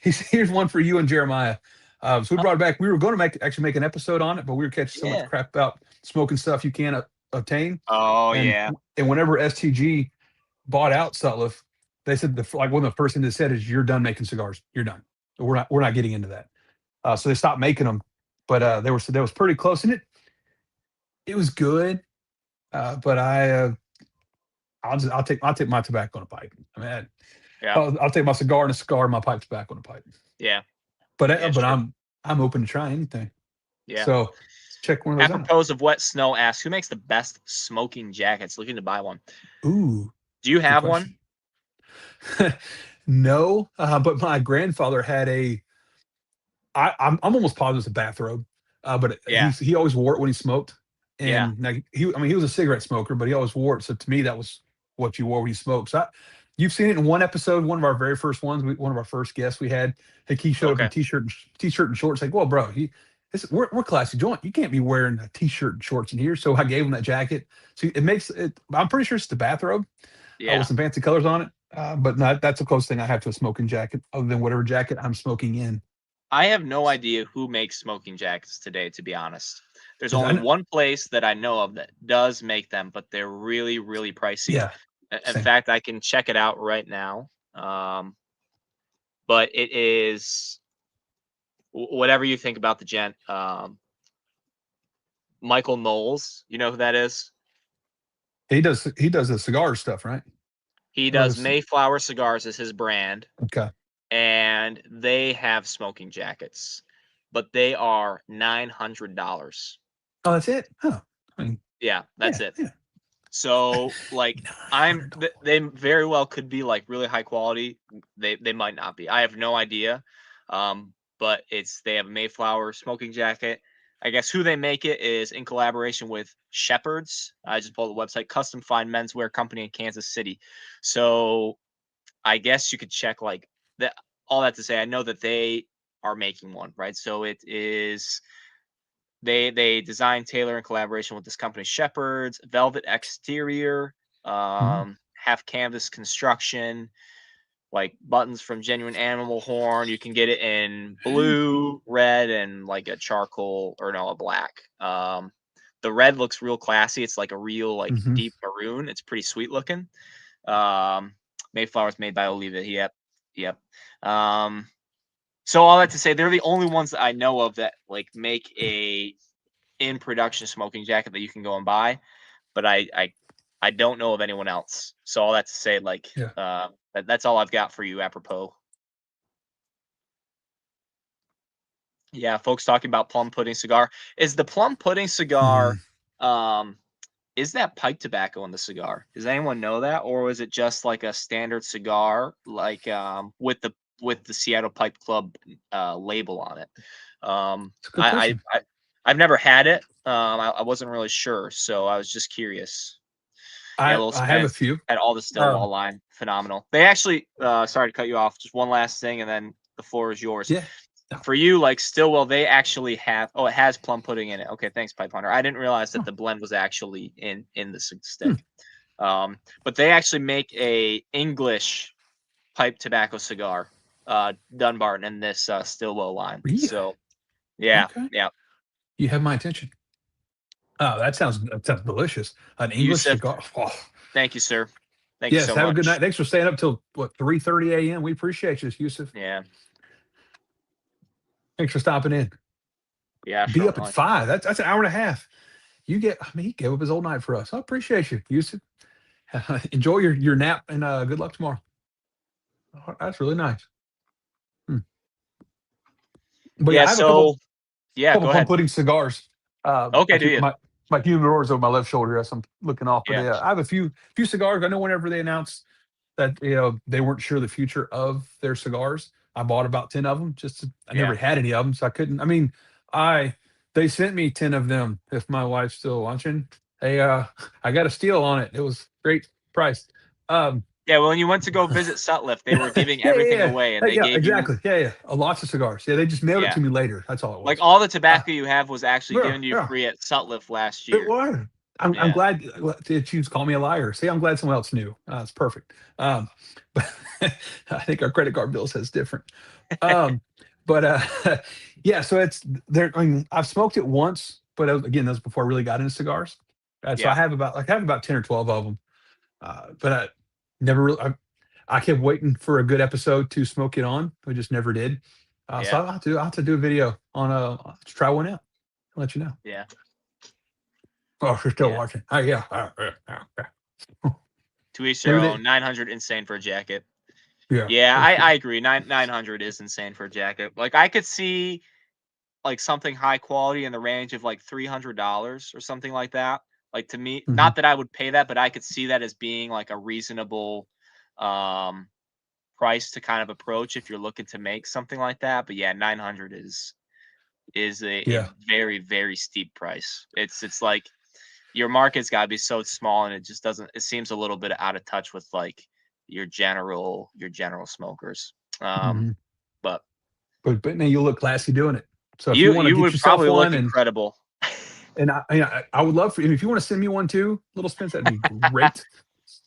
Speaker 2: He said, "Here's one for you and Jeremiah." So we
Speaker 1: Oh,
Speaker 2: brought it back. We were going to actually make an episode on it, but we were catching so much
Speaker 1: yeah.
Speaker 2: crap about smoking stuff you can't obtain.
Speaker 1: Oh,
Speaker 2: And
Speaker 1: yeah.
Speaker 2: whenever STG bought out Sutliff, they said like one of the first things they said is, "You're done making cigars. You're done. We're not getting into that." So they stopped making them. But they was pretty close, and it was good. But I'll take my tobacco on a pipe. I mean,
Speaker 1: Yeah.
Speaker 2: I'll take my cigar and a cigar, and my pipe tobacco on a pipe.
Speaker 1: Yeah. Yeah.
Speaker 2: But
Speaker 1: Sure.
Speaker 2: I'm open to try anything.
Speaker 1: Yeah.
Speaker 2: So let's check one of those out.
Speaker 1: Apropos of Wet Snow asks, who makes the best smoking jackets? Looking to buy one.
Speaker 2: Ooh,
Speaker 1: Do you
Speaker 2: good
Speaker 1: have one?
Speaker 2: question. No, but my grandfather had a. I'm almost positive it's a bathrobe, but
Speaker 1: Yeah.
Speaker 2: he always wore it when he smoked,
Speaker 1: Yeah.
Speaker 2: and like I mean, he was a cigarette smoker, but he always wore it. So to me, that was what you wore when you smoked. So you've seen it in one episode, one of our very first ones, one of our first guests we had. Like he showed up in
Speaker 1: Okay.
Speaker 2: t-shirt and shorts. Like, well, bro, we're classy joint. You can't be wearing a t-shirt and shorts in here. So I gave him that jacket. So it makes it. I'm pretty sure it's the bathrobe with
Speaker 1: Yeah.
Speaker 2: some fancy colors on it. But not that's the closest thing I have to a smoking jacket, other than whatever jacket I'm smoking in.
Speaker 1: I have no idea who makes smoking jackets today, to be honest. There's
Speaker 2: 'Cause
Speaker 1: only one place that I know of that does make them, but they're really, really pricey.
Speaker 2: yeah,
Speaker 1: In
Speaker 2: same.
Speaker 1: fact, I can check it out right now. But it is whatever you think about the gent. Michael Knowles, you know who that is?
Speaker 2: He does the cigar stuff, right?
Speaker 1: He
Speaker 2: Or
Speaker 1: does
Speaker 2: this
Speaker 1: Mayflower Cigars as his brand,
Speaker 2: okay.
Speaker 1: and they have smoking jackets, but they are $900.
Speaker 2: Oh, that's it? Oh, I mean,
Speaker 1: Yeah, that's
Speaker 2: yeah,
Speaker 1: it.
Speaker 2: yeah.
Speaker 1: So, like,
Speaker 2: $900.
Speaker 1: they very well could be like really high quality. They might not be. I have no idea. But they have a Mayflower smoking jacket. I guess who they make it is in collaboration with Shepherds. I just pulled the website, Custom Fine Menswear Company in Kansas City. So I guess you could check like that. All that to say, I know that they are making one, right? So it is they design tailor in collaboration with this company Shepherds, velvet exterior,
Speaker 2: Mm,
Speaker 1: half canvas construction, like buttons from genuine animal horn. You can get it in blue, red, and like a charcoal or no, a black. The red looks real classy. It's like a real like
Speaker 2: mhm.
Speaker 1: deep maroon. It's pretty sweet looking. Um, Mayflower's made by Oliva. Yep, yep. Um, so all that to say, they're the only ones that I know of that like make a in production smoking jacket that you can go and buy, but I don't know of anyone else. So all that to say, like,
Speaker 2: Yeah.
Speaker 1: that's all I've got for you, apropos. Yeah, folks talking about plum pudding cigar. Is the plum pudding cigar,
Speaker 2: Mm.
Speaker 1: um, is that pipe tobacco in the cigar? Does anyone know that, or is it just like a standard cigar, like with the Seattle Pipe Club label on it? Um,
Speaker 2: It's a good
Speaker 1: I,
Speaker 2: question.
Speaker 1: I, I I've never had it. I wasn't really sure, so I was just curious. Yeah, Little
Speaker 2: I have a
Speaker 1: Spence
Speaker 2: few.
Speaker 1: had all the Stillwell
Speaker 2: Um,
Speaker 1: line, phenomenal. They actually, sorry to cut you off. Just one last thing, and then The floor is yours.
Speaker 2: Yeah. No.
Speaker 1: For you, like Stillwell, they actually have. Oh, it has plum pudding in it. Okay, thanks, Pipe Hunter. I didn't realize that
Speaker 2: Oh,
Speaker 1: the blend was actually in the
Speaker 2: hmm.
Speaker 1: stick. But they actually make a English pipe tobacco cigar, Dunbarton, in this Stillwell line.
Speaker 2: Really?
Speaker 1: So yeah,
Speaker 2: Okay.
Speaker 1: yeah.
Speaker 2: You have my attention. Oh, that sounds delicious. An English
Speaker 1: Yusuf,
Speaker 2: cigar. Oh,
Speaker 1: thank you, sir. Thank you
Speaker 2: yes.
Speaker 1: so
Speaker 2: Have a good night.
Speaker 1: much.
Speaker 2: Thanks for staying up till what 3:30 a.m. We appreciate you, Yusuf.
Speaker 1: Yeah,
Speaker 2: Thanks for stopping in.
Speaker 1: yeah,
Speaker 2: Be up at
Speaker 1: certainly.
Speaker 2: 5. That's an hour and a half. You get. I mean, he gave up his whole night for us. I appreciate you, Yusuf. Enjoy your nap and good luck tomorrow. Oh, that's really nice. Hmm. But yeah,
Speaker 1: Yeah.
Speaker 2: I have a couple
Speaker 1: So yeah,
Speaker 2: couple
Speaker 1: go
Speaker 2: plum
Speaker 1: ahead.
Speaker 2: pudding cigars. I
Speaker 1: Okay, do
Speaker 2: keep
Speaker 1: you?
Speaker 2: my humidor is over my left shoulder as I'm looking off. But
Speaker 1: Yeah,
Speaker 2: I have a few cigars. I know whenever they announce that they weren't sure the future of their cigars, I bought about 10 of them. I never
Speaker 1: yeah,
Speaker 2: had any of them, so I couldn't. I mean, I they sent me 10 of them. If my wife's still watching, hey, I got a steal on it. It was great price. Um,
Speaker 1: yeah. Well, when you went to go visit Sutliff, they were
Speaker 2: yeah,
Speaker 1: giving
Speaker 2: yeah,
Speaker 1: everything
Speaker 2: yeah,
Speaker 1: away, and they
Speaker 2: yeah,
Speaker 1: gave you
Speaker 2: exactly. Yeah, yeah. Lots of cigars. Yeah, they just mailed it
Speaker 1: yeah.
Speaker 2: to me later. That's all it
Speaker 1: Like
Speaker 2: was.
Speaker 1: all the
Speaker 2: Uh,
Speaker 1: tobacco you have was actually
Speaker 2: yeah,
Speaker 1: given to you
Speaker 2: yeah.
Speaker 1: free at Sutliff last
Speaker 2: It
Speaker 1: year.
Speaker 2: was. I'm
Speaker 1: Yeah,
Speaker 2: glad that you call me a liar. See, I'm glad someone else knew. It's perfect. But I think our credit card bill says different. Um, but yeah, so it's there. I mean, I've smoked it once, but again, that was before I really got into cigars. So
Speaker 1: yeah,
Speaker 2: I have about 10 or 12 of them. But I never really. I kept waiting for a good episode to smoke it on. I just never did. So
Speaker 1: yeah,
Speaker 2: I'll have to do a video on to try one out. I'll let you know.
Speaker 1: yeah,
Speaker 2: Oh, she's still
Speaker 1: yeah.
Speaker 2: watching. Oh yeah.
Speaker 1: To each their
Speaker 2: Maybe
Speaker 1: own.
Speaker 2: they.
Speaker 1: 900 insane for a jacket.
Speaker 2: Yeah.
Speaker 1: Yeah,
Speaker 2: For
Speaker 1: I
Speaker 2: sure.
Speaker 1: agree. 900 is insane for a jacket. Like I could see like something high quality in the range of like $300 or something like that. Like to me,
Speaker 2: Mhm.
Speaker 1: not that I would pay that, but I could see that as being like a reasonable um price to kind of approach if you're looking to make something like that. But yeah, 900 is a
Speaker 2: Yeah.
Speaker 1: very very steep price. It's like your market's got to be so small and it just doesn't it seems a little bit out of touch with like your general smokers.
Speaker 2: Mhm.
Speaker 1: But
Speaker 2: But now you look classy doing it. So if you
Speaker 1: you
Speaker 2: want to
Speaker 1: you
Speaker 2: get
Speaker 1: would
Speaker 2: yourself
Speaker 1: probably
Speaker 2: one
Speaker 1: look incredible.
Speaker 2: I would love for if you want to send me one too, little spins, that'd be great.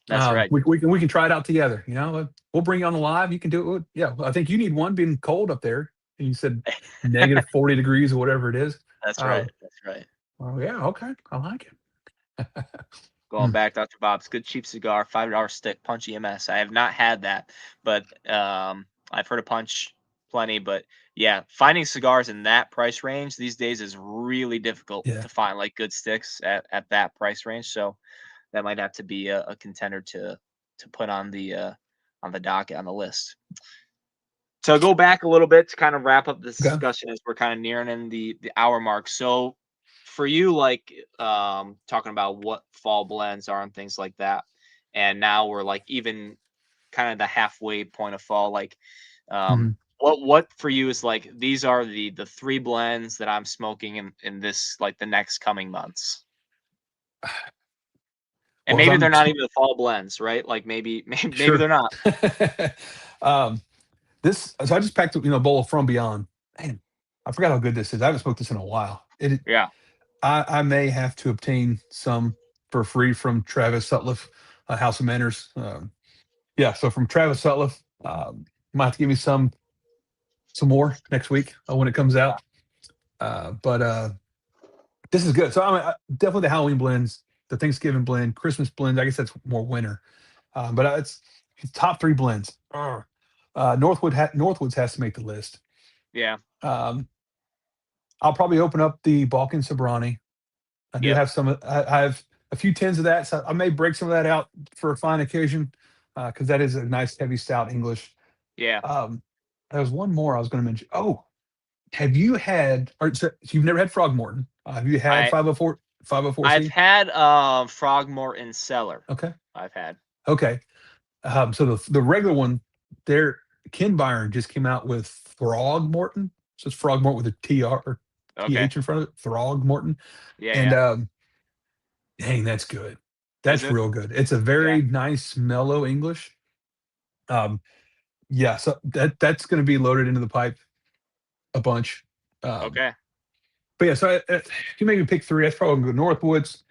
Speaker 1: That's right.
Speaker 2: We can try it out together. We'll bring you on the live. You can do it. Yeah, I think you need one being cold up there. And you said negative 40 degrees or whatever it is.
Speaker 1: That's
Speaker 2: Uh,
Speaker 1: right. That's right.
Speaker 2: well, yeah, okay, I like it.
Speaker 1: Going
Speaker 2: Mm,
Speaker 1: back, Dr. Bob's good cheap cigar, $5 stick, Punch EMS. I have not had that, but I've heard of Punch plenty. But yeah, finding cigars in that price range these days is really difficult
Speaker 2: yeah.
Speaker 1: to find like good sticks at that price range. So that might have to be a contender to put on the docket on the list. So go back a little bit to kind of wrap up this
Speaker 2: Okay.
Speaker 1: discussion as we're kind of nearing in the hour mark. So for you, like talking about what fall blends are and things like that, and now we're like even kind of the halfway point of fall. Like,
Speaker 2: Mhm.
Speaker 1: what for you is like these are the three blends that I'm smoking in this like the next coming months, and
Speaker 2: Well, as
Speaker 1: maybe
Speaker 2: I'm
Speaker 1: they're not even the fall blends, right? Like maybe
Speaker 2: sure.
Speaker 1: they're not.
Speaker 2: um, so I just packed a bowl of From Beyond. Man, I forgot how good this is. I haven't smoked this in a while.
Speaker 1: Yeah,
Speaker 2: I may have to obtain some for free from Travis Sutliff, House of Manners. Yeah, so from Travis Sutliff, might have to give me some more next week when it comes
Speaker 1: yeah,
Speaker 2: out. But this is good. So definitely the Halloween blends, the Thanksgiving blend, Christmas blends. I guess that's more winter. But it's top three blends. Northwoods has to make the list.
Speaker 1: yeah,
Speaker 2: Um, I'll probably open up the Balkan Sobrani. I do
Speaker 1: yep,
Speaker 2: have some. I have a few tins of that, so I may break some of that out for a fine occasion because that is a nice heavy stout English.
Speaker 1: yeah.
Speaker 2: Um, there was one more I was going to mention. Oh, have you had? Or so you've never had Frogmorton? Have you had
Speaker 1: I
Speaker 2: 504
Speaker 1: I've
Speaker 2: 504C?
Speaker 1: had Frogmore Cellar.
Speaker 2: Okay,
Speaker 1: I've had.
Speaker 2: okay. So the regular one, there, Ken Byron just came out with Throgmorton. So it's Frogmorton with a TR or
Speaker 1: Okay.
Speaker 2: TH in front of it. Throgmorton,
Speaker 1: Yeah,
Speaker 2: and
Speaker 1: yeah.
Speaker 2: dang, that's good.
Speaker 1: Is
Speaker 2: That's
Speaker 1: it?
Speaker 2: real good. It's a
Speaker 1: Yeah.
Speaker 2: very nice mellow English. Um, Yeah, so that's going to be loaded into the pipe a bunch. Um,
Speaker 1: Okay.
Speaker 2: but yeah, so if you maybe pick three, I'd probably go Northwoods,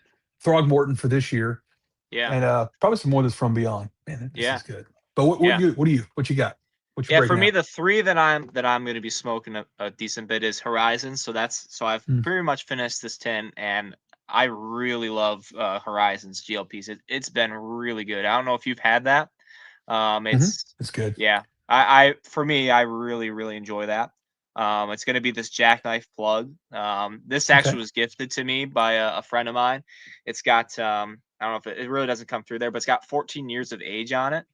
Speaker 2: Throgmorton for this year,
Speaker 1: Yeah.
Speaker 2: and probably some more that's from beyond. Man, this
Speaker 1: Yeah.
Speaker 2: is good. But
Speaker 1: Yeah.
Speaker 2: what you got? What you
Speaker 1: Yeah, for
Speaker 2: breaking
Speaker 1: me,
Speaker 2: out?
Speaker 1: the three that I'm going to be smoking a decent bit is Horizons. So I've
Speaker 2: Mm,
Speaker 1: pretty much finished this tin, and I really love Horizons GLPs. It's been really good. I don't know if you've had that. It's
Speaker 2: it's good.
Speaker 1: yeah. I for me, I really enjoy that. It's going to be this jackknife plug. This
Speaker 2: Okay.
Speaker 1: actually was gifted to me by a friend of mine. It's got I don't know if it really doesn't come through there, but it's got 14 years of age on it.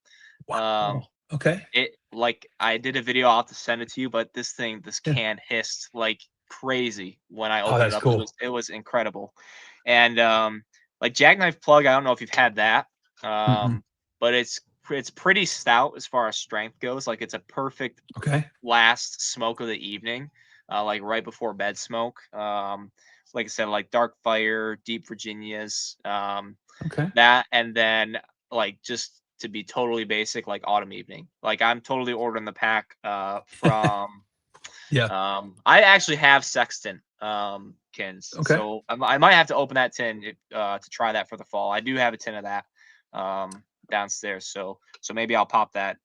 Speaker 1: Um,
Speaker 2: Wow. Okay.
Speaker 1: it like I did a video, I'll have to send it to you, but this
Speaker 2: Yeah.
Speaker 1: can hissed like crazy when I
Speaker 2: Oh,
Speaker 1: opened it
Speaker 2: that's
Speaker 1: up.
Speaker 2: cool.
Speaker 1: It was incredible. And like jackknife plug, I don't know if you've had that.
Speaker 2: Mm-mm.
Speaker 1: Um, but it's pretty stout as far as strength goes. Like it's a perfect
Speaker 2: Okay.
Speaker 1: last smoke of the evening, like right before bed smoke. Like I said, like Dark Fire, Deep Virginias,
Speaker 2: Okay.
Speaker 1: that, and then like just to be totally basic, like Autumn Evening. Like I'm totally ordering the pack from.
Speaker 2: Yeah.
Speaker 1: I actually have Sexton kins,
Speaker 2: Okay.
Speaker 1: so I might have to open that tin to try that for the fall. I do have a tin of that downstairs, so maybe I'll pop that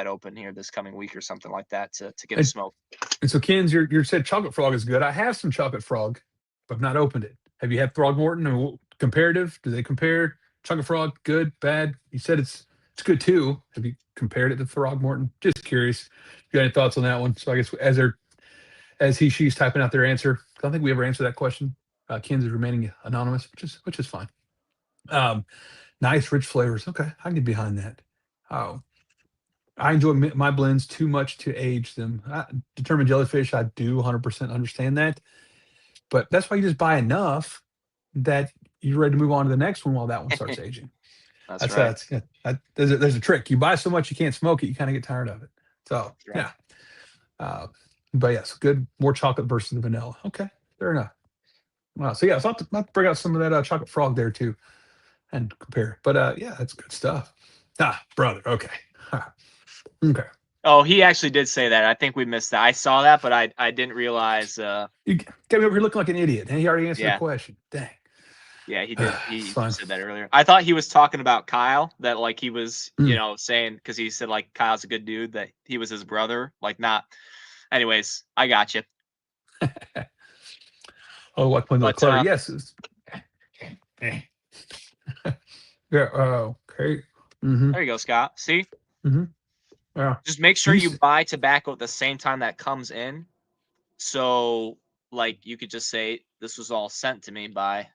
Speaker 1: open here this coming week or something like that to get a
Speaker 2: And,
Speaker 1: smoke.
Speaker 2: and so, Ken's, you said chocolate frog is good. I have some chocolate frog, but I've not opened it. Have you had Throgmorton and comparative? Do they compare chocolate frog? Good, bad? You said it's good too. Have you compared it to Throgmorton? Just curious. You got any thoughts on that one? So I guess as she's typing out their answer, I don't think we ever answered that question. Ken's is remaining anonymous, which is fine. Um, nice rich flavors. Okay, I can get behind that. Oh, I enjoy my blends too much to age them. Determined jellyfish, I do 100% understand that, but that's why you just buy enough that you're ready to move on to the next one while that one starts aging.
Speaker 1: That's
Speaker 2: That's
Speaker 1: right.
Speaker 2: yeah, there's a trick. You buy so much you can't smoke it, you kind of get tired of it. So
Speaker 1: That's right.
Speaker 2: yeah, uh, but yes, good. More chocolate versus the vanilla. Okay, fair enough. Wow. So yeah, so I'll have to bring out some of that chocolate frog there too and compare. But yeah, that's good stuff. Ah, brother. Okay. Okay.
Speaker 1: Oh, he actually did say that. I think we missed that. I saw that, but I didn't realize.
Speaker 2: You got me over here looking like an idiot. And he already answered the
Speaker 1: Yeah,
Speaker 2: question. Dang.
Speaker 1: yeah, he did.
Speaker 2: It's
Speaker 1: He
Speaker 2: fine.
Speaker 1: said that earlier. I thought he was talking about Kyle. That like he was,
Speaker 2: Mm.
Speaker 1: saying because he said like Kyle's a good dude. That he was his brother. Like not. Anyways, I got you.
Speaker 2: Oh, what point of
Speaker 1: But
Speaker 2: clutter? Yes. Eh. Yeah. Okay. Mm-hmm.
Speaker 1: there you go, Scott. See,
Speaker 2: Mm-hmm. Yeah.
Speaker 1: just make sure
Speaker 2: You.
Speaker 1: you buy tobacco at the same time that comes in. So like you could just say this was all sent to me by.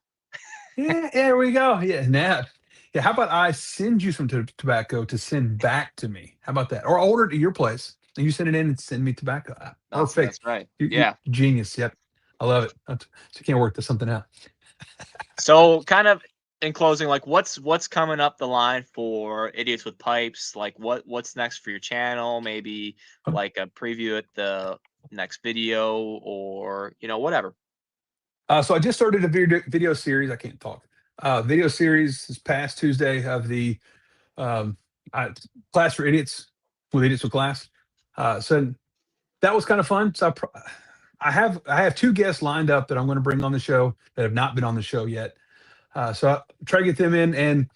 Speaker 2: Yeah. There we go. Yeah. Now. Yeah. How about I send you some tobacco to send back to me? How about that? Or I'll order it to your place and you send it in and send me tobacco.
Speaker 1: That's
Speaker 2: Perfect.
Speaker 1: right.
Speaker 2: You
Speaker 1: Yeah.
Speaker 2: genius. Yep. I love it. So you can't work this something out.
Speaker 1: So kind of in closing, like what's coming up the line for Idiots with Pipes? Like what's next for your channel? Maybe like a preview at the next video or whatever.
Speaker 2: So I just started a video series. I can't talk. Video series this past Tuesday of the um, class for idiots with idiots with class. So that was kind of fun. So I have two guests lined up that I'm going to bring on the show that have not been on the show yet. So I try to get them in, and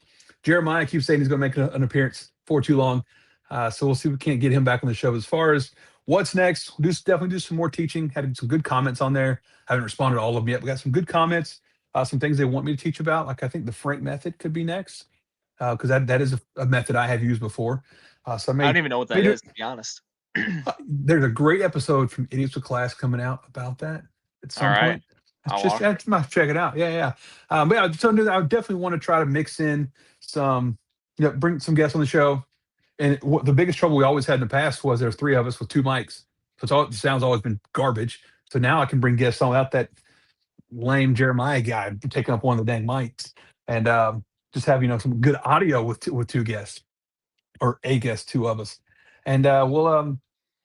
Speaker 2: Jeremiah keeps saying he's going to make an appearance for too long. So we'll see if we can't get him back on the show. As far as what's next, definitely do some more teaching. Had some good comments on there. Haven't responded to all of them yet. We got some good comments, some things they want me to teach about. Like I think the Frank method could be next because that is a method I have used before. So I
Speaker 1: I don't
Speaker 2: may
Speaker 1: even know what
Speaker 2: may
Speaker 1: that
Speaker 2: do.
Speaker 1: is, to be honest.
Speaker 2: There's a great episode from Idiots with Class coming out about that at
Speaker 1: All
Speaker 2: some
Speaker 1: right.
Speaker 2: point. It's
Speaker 1: I'll
Speaker 2: just
Speaker 1: watch.
Speaker 2: I must check it out. Yeah, yeah. But yeah, so I would definitely want to try to mix in some, bring some guests on the show. And what the biggest trouble we always had in the past was there's three of us with two mics. So the sound's always been garbage. So now I can bring guests on without that lame Jeremiah guy taking up one of the dang mics, and just have some good audio with two guests or a guest, two of us, and we'll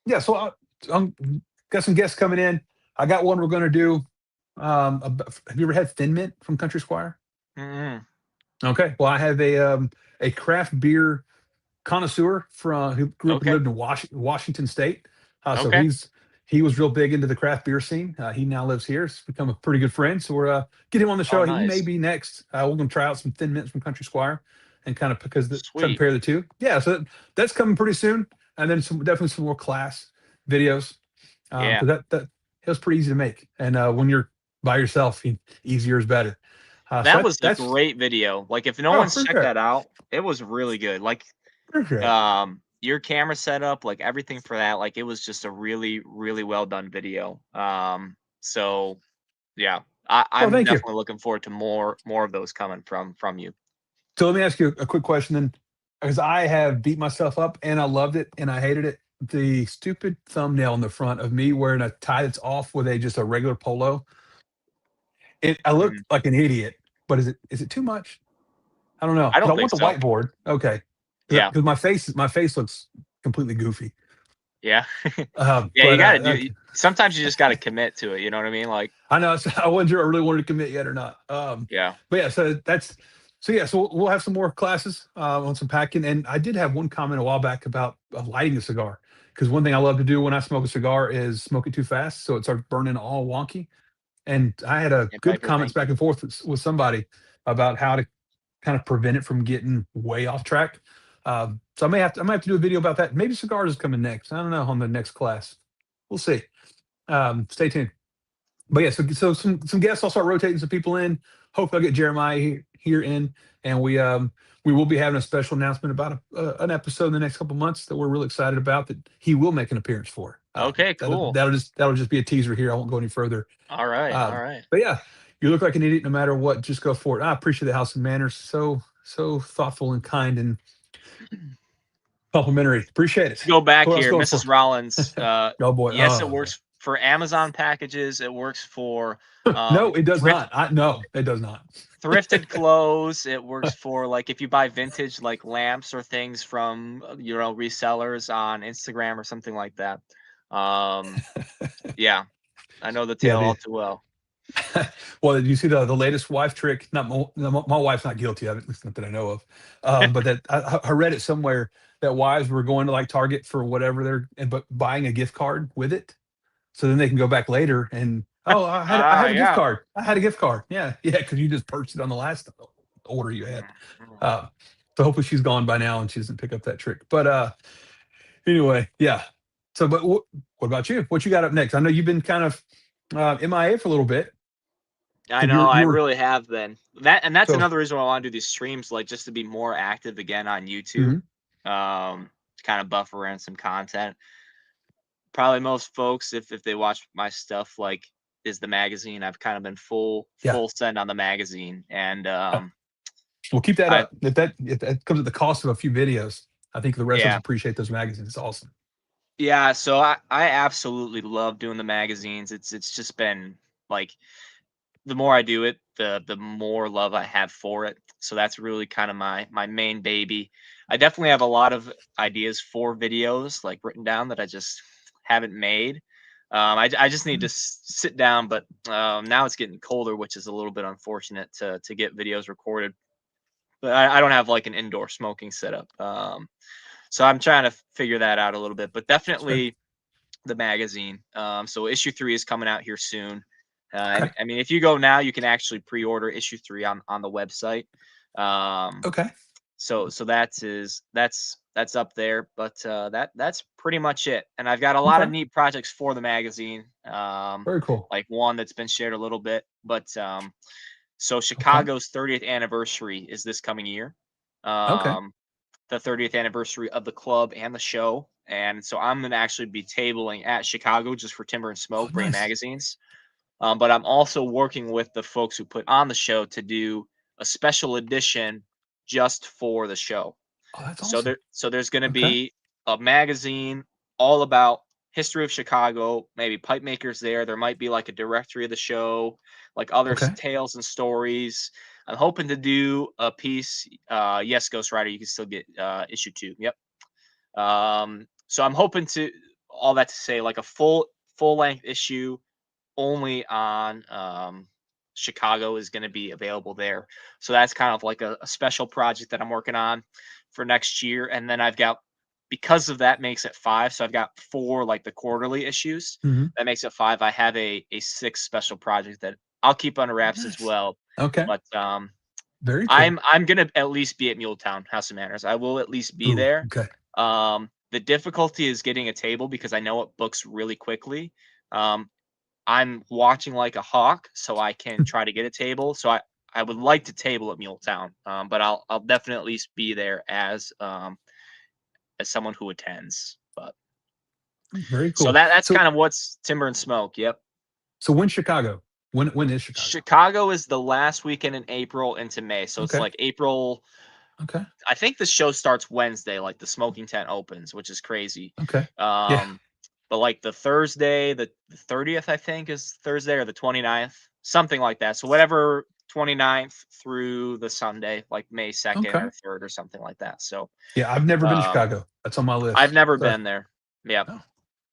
Speaker 2: yeah. So got some guests coming in. I got one we're going to do. Have you ever had Thin Mint from Country Squire?
Speaker 1: Mm-hmm.
Speaker 2: Okay, well I have a craft beer connoisseur from who grew up and
Speaker 1: Okay.
Speaker 2: lived in Washington State. So
Speaker 1: Okay.
Speaker 2: he was real big into the craft beer scene. He now lives here. It's become a pretty good friend. So we're get him on the
Speaker 1: Oh,
Speaker 2: show. He may
Speaker 1: nice.
Speaker 2: be next. We're gonna try out some Thin Mints from Country Squire and kind of because try to
Speaker 1: Sweet.
Speaker 2: pair the two. Yeah, so that's coming pretty soon. And then definitely some more class videos.
Speaker 1: Yeah.
Speaker 2: Because that it was pretty easy to make. And when you're by yourself, easier is better. So
Speaker 1: That was a
Speaker 2: that's
Speaker 1: great video. Like, if no
Speaker 2: oh
Speaker 1: one's
Speaker 2: for
Speaker 1: checked
Speaker 2: sure,
Speaker 1: that out, it was really good. Like,
Speaker 2: for sure.
Speaker 1: your camera setup, like everything for that, like it was just a really, really well done video. So yeah,
Speaker 2: Well,
Speaker 1: I'm
Speaker 2: thank you.
Speaker 1: definitely looking forward to more of those coming from you.
Speaker 2: So let me ask you a quick question then, because I have beat myself up and I loved it and I hated it. The stupid thumbnail in the front of me wearing a tie that's off with a just a regular polo. I look
Speaker 1: Mhm.
Speaker 2: like an idiot, but is it too much? I don't know
Speaker 1: I
Speaker 2: because
Speaker 1: don't
Speaker 2: I want
Speaker 1: think
Speaker 2: the
Speaker 1: so.
Speaker 2: whiteboard. Okay,
Speaker 1: Yeah,
Speaker 2: because my face looks completely goofy.
Speaker 1: yeah,
Speaker 2: Uh,
Speaker 1: yeah. You
Speaker 2: but
Speaker 1: got to
Speaker 2: uh,
Speaker 1: do.
Speaker 2: okay.
Speaker 1: Sometimes you just got to commit to it. You know what I mean? Like,
Speaker 2: I know. So I wasn't sure I really wanted to commit yet or not.
Speaker 1: yeah.
Speaker 2: But yeah, so yeah, so we'll have some more classes on some packing. And I did have one comment a while back about lighting a cigar because one thing I love to do when I smoke a cigar is smoke it too fast, so it starts burning all wonky. And I had a good
Speaker 1: Sandpiper,
Speaker 2: comments
Speaker 1: thank
Speaker 2: back
Speaker 1: you.
Speaker 2: and forth with somebody about how to kind of prevent it from getting way off track. So I might have to do a video about that. Maybe cigars is coming next. I don't know on the next class. We'll see. Stay tuned. But yeah, so some guests. I'll start rotating some people in. Hopefully, I'll get Jeremiah here in, and we will be having a special announcement about an episode in the next couple months that we're really excited about that he will make an appearance for.
Speaker 1: Okay, cool.
Speaker 2: That'll just be a teaser here. I won't go any further.
Speaker 1: All right, all
Speaker 2: Um,
Speaker 1: right.
Speaker 2: but yeah, you look like an idiot no matter what. Just go for it. I appreciate the house of manners. So thoughtful and kind and complimentary. Appreciate it.
Speaker 1: Go back
Speaker 2: What else
Speaker 1: here,
Speaker 2: going for?
Speaker 1: Mrs. Rollins.
Speaker 2: Oh boy.
Speaker 1: Yes, it
Speaker 2: Oh yeah.
Speaker 1: works for Amazon packages. It works for
Speaker 2: No, it does
Speaker 1: thrift
Speaker 2: not. No, it does not.
Speaker 1: thrifted clothes. It works for like if you buy vintage like lamps or things from resellers on Instagram or something like that. Um, yeah, I know the
Speaker 2: Yeah,
Speaker 1: tale all too well.
Speaker 2: well, did you see the latest wife trick? Not my wife's not guilty of it, at least not that I know of. But that I read it somewhere that wives were going to like Target for whatever but buying a gift card with it, so then they can go back later and oh, I
Speaker 1: Ah,
Speaker 2: have a gift
Speaker 1: yeah.
Speaker 2: card. I had a gift card. Yeah, yeah, because you just purchased it on the last order you had.
Speaker 1: Mm, mm.
Speaker 2: Uh, so hopefully she's gone by now and she doesn't pick up that trick. But anyway, yeah. So, but what about you? What you got up next? I know you've been kind of MIA for a little bit
Speaker 1: I
Speaker 2: because
Speaker 1: know, I
Speaker 2: you were
Speaker 1: really have been. That's
Speaker 2: so.
Speaker 1: another reason why I want to do these streams, like just to be more active again on YouTube.
Speaker 2: Mhm.
Speaker 1: To kind of buffer in some content. Probably most folks, if they watch my stuff, like is the magazine. I've kind of been
Speaker 2: Yeah.
Speaker 1: full send on the magazine, and
Speaker 2: Uh, Well, keep that
Speaker 1: I
Speaker 2: up. If that comes at the cost of a few videos, I think the rest of us
Speaker 1: yeah
Speaker 2: appreciate those magazines. It's awesome.
Speaker 1: yeah. So I absolutely love doing the magazines. It's just been like the more I do it, the more love I have for it. So that's really kind of my main baby. I definitely have a lot of ideas for videos like written down that I just haven't made. I just need to
Speaker 2: Mhm.
Speaker 1: sit down, but now it's getting colder, which is a little bit unfortunate to get videos recorded. But I don't have like an indoor smoking setup, so I'm trying to figure that out a little bit. But
Speaker 2: Sure.
Speaker 1: definitely the magazine. So issue 3 is coming out here soon.
Speaker 2: Okay.
Speaker 1: And I mean, if you go now, you can actually pre-order issue 3 on the website. Um,
Speaker 2: Okay.
Speaker 1: so that's up there, but that's pretty much it. And I've got a lot of
Speaker 2: Okay.
Speaker 1: neat projects for the magazine.
Speaker 2: Very cool.
Speaker 1: Like one that's been shared a little bit, but so
Speaker 2: Okay.
Speaker 1: Chicago's 30th anniversary is this coming year.
Speaker 2: Okay.
Speaker 1: Um, the 30th anniversary of the club and the show. And so I'm going to actually be tabling at Chicago just for Timber and
Speaker 2: Oh,
Speaker 1: Smoke, bringing
Speaker 2: nice.
Speaker 1: magazines. But I'm also working with the folks who put on the show to do a special edition just for the show.
Speaker 2: Oh, that's
Speaker 1: So
Speaker 2: awesome.
Speaker 1: there's going to
Speaker 2: Okay.
Speaker 1: be a magazine all about history of Chicago, maybe pipe makers there. There might be like a directory of the show, like other
Speaker 2: Okay.
Speaker 1: tales and stories. I'm hoping to do a piece. Yes, Ghost Rider, you can still get issue 2. Yep. So I'm hoping to all that to say like a full length issue only on Chicago is going to be available there. So that's kind of like a special project that I'm working on. for next year, and then I've got, because of that makes it 5. So I've got 4 like the quarterly issues.
Speaker 2: Mhm.
Speaker 1: That makes it 5. I have a 6th special project that I'll keep under wraps as
Speaker 2: Nice.
Speaker 1: well.
Speaker 2: Okay.
Speaker 1: But
Speaker 2: Very cool.
Speaker 1: I'm gonna at least be at Muletown House of Manners. I will at least be
Speaker 2: Ooh,
Speaker 1: there.
Speaker 2: okay.
Speaker 1: The difficulty is getting a table because I know it books really quickly. Um, I'm watching like a hawk, so I can try to get a table. So I would like to table at Muletown, but I'll definitely at least be there as someone who attends. But
Speaker 2: Very
Speaker 1: so
Speaker 2: cool.
Speaker 1: that's
Speaker 2: So
Speaker 1: kind of what's Timber and Smoke. Yep.
Speaker 2: so when Chicago? When is Chicago?
Speaker 1: Chicago is the last weekend in April into May. So it's
Speaker 2: Okay.
Speaker 1: like April.
Speaker 2: Okay.
Speaker 1: I think the show starts Wednesday, like the smoking tent opens, which is crazy.
Speaker 2: Okay. Yeah.
Speaker 1: Um, but like the Thursday, the 30th, I think is Thursday, or the 29th, something like that. So whatever 29th through the Sunday, like May 2nd
Speaker 2: Okay.
Speaker 1: or 3rd or something like that. So
Speaker 2: Yeah, I've never been to
Speaker 1: um,
Speaker 2: Chicago. That's on my
Speaker 1: I've
Speaker 2: list.
Speaker 1: never
Speaker 2: So,
Speaker 1: been there. Yeah.
Speaker 2: oh,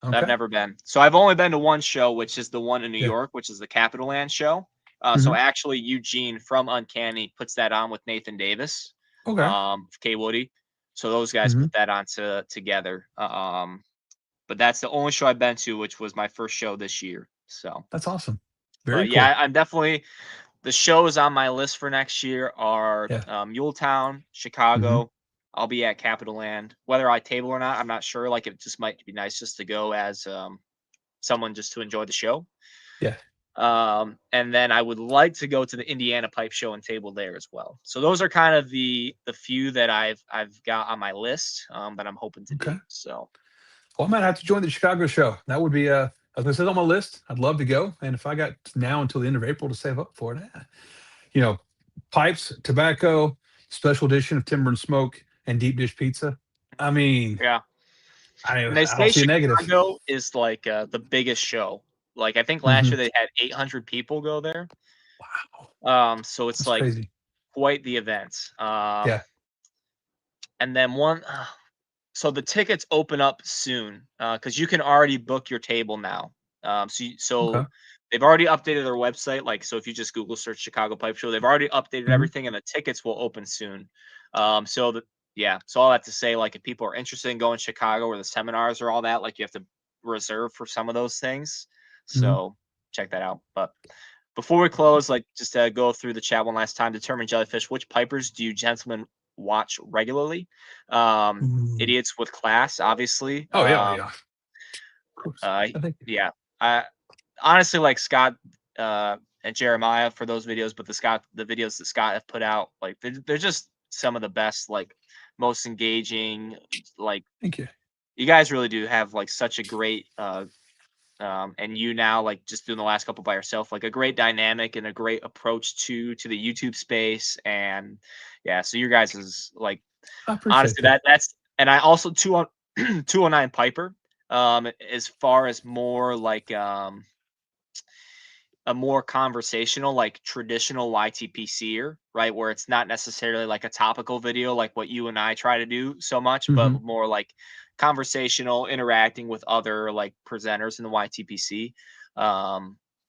Speaker 1: I've
Speaker 2: okay.
Speaker 1: never been. So I've only been to one show, which is the one in New
Speaker 2: Yeah.
Speaker 1: York, which is the Capitol Land show. So
Speaker 2: Mhm.
Speaker 1: actually, Eugene from Uncanny puts that on with Nathan Davis,
Speaker 2: Okay.
Speaker 1: K Woody. So those guys
Speaker 2: Mhm.
Speaker 1: put that on together. But that's the only show I've been to, which was my first show this year. So,
Speaker 2: That's awesome. Very
Speaker 1: but yeah,
Speaker 2: cool.
Speaker 1: I'm definitely, the shows on my list for next year are
Speaker 2: Yeah.
Speaker 1: Muletown,
Speaker 2: Mhm.
Speaker 1: Chicago. I'll be at Capitol Land. Whether I table or not, I'm not sure. Like, it just might be nice just to go as someone just to enjoy the show.
Speaker 2: Yeah.
Speaker 1: And then I would like to go to the Indiana Pipe Show and table there as well. So those are kind of the few that I've got on my list that I'm hoping to do.
Speaker 2: Okay.
Speaker 1: So
Speaker 2: Well, I might have to join the Chicago show. That would be, as I said on my list, I'd love to go. And if I got now until the end of April to save up for it, you know, pipes, tobacco, special edition of Timber and Smoke, and deep dish pizza. I mean,
Speaker 1: yeah, and they
Speaker 2: I don't
Speaker 1: say
Speaker 2: see a negative.
Speaker 1: Chicago is like the biggest show. Like I think last
Speaker 2: Hmm.
Speaker 1: year they had 800 people go there.
Speaker 2: Wow,
Speaker 1: So it's
Speaker 2: that's
Speaker 1: like
Speaker 2: crazy.
Speaker 1: quite the event.
Speaker 2: Yeah.
Speaker 1: And then so the tickets open up soon because you can already book your table now.
Speaker 2: Okay.
Speaker 1: So they've already updated their website. Like, so if you just Google search Chicago Pipe Show, they've already updated
Speaker 2: Hmm.
Speaker 1: everything, and the tickets will open soon. So yeah, so all that to say, like, if people are interested in going to Chicago or the seminars or all that, like, you have to reserve for some of those things.
Speaker 2: Hmm.
Speaker 1: So check that out. But before we close, like, just to go through the chat one last time, determine jellyfish. Which pipers do you gentlemen watch regularly?
Speaker 2: Ooh.
Speaker 1: Idiots with Class, obviously.
Speaker 2: Oh yeah, yeah. Of course.
Speaker 1: Uh,
Speaker 2: I think.
Speaker 1: yeah, I honestly like Scott and Jeremiah for those videos, but the videos that Scott have put out, like they're just some of the best, like most engaging. Like
Speaker 2: Thank you.
Speaker 1: you guys really do have like such a great and you now like just doing the last couple by yourself, like a great dynamic and a great approach to the YouTube space. And yeah, so your guys is like
Speaker 2: I appreciate
Speaker 1: honestly
Speaker 2: that.
Speaker 1: that's, and I also 209 Piper as far as more like a more conversational, like traditional YTPCer, right? Where it's not necessarily like a topical video like what you and I try to do so much,
Speaker 2: Hmm.
Speaker 1: but more like conversational, interacting with other like presenters in the YTPC.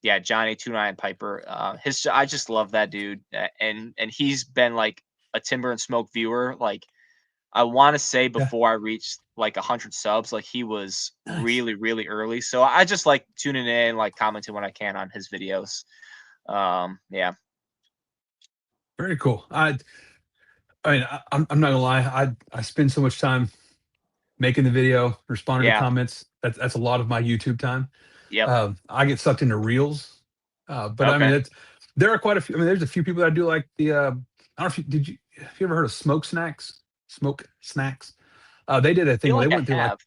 Speaker 1: Yeah, Johnny 29 Piper. I just love that dude. And he's been like a Timber and Smoke viewer, like I want to say
Speaker 2: Yeah.
Speaker 1: before I reached like 100 subs, like he was
Speaker 2: Nice.
Speaker 1: really, really early. So I just like tuning in, like commenting when I can on his videos. Yeah,
Speaker 2: Very cool. I mean, I'm not gonna lie. I spend so much time making the video, responding to
Speaker 1: yeah,
Speaker 2: comments. That's a lot of my YouTube time.
Speaker 1: yep,
Speaker 2: I get sucked into reels, but I mean,
Speaker 1: okay.
Speaker 2: there are quite a few. I mean, there's a few people that do like the. I don't know if you did you have you ever heard of smoke snacks? Smoke snacks. They did a
Speaker 1: I
Speaker 2: thing
Speaker 1: feel
Speaker 2: where
Speaker 1: like I have.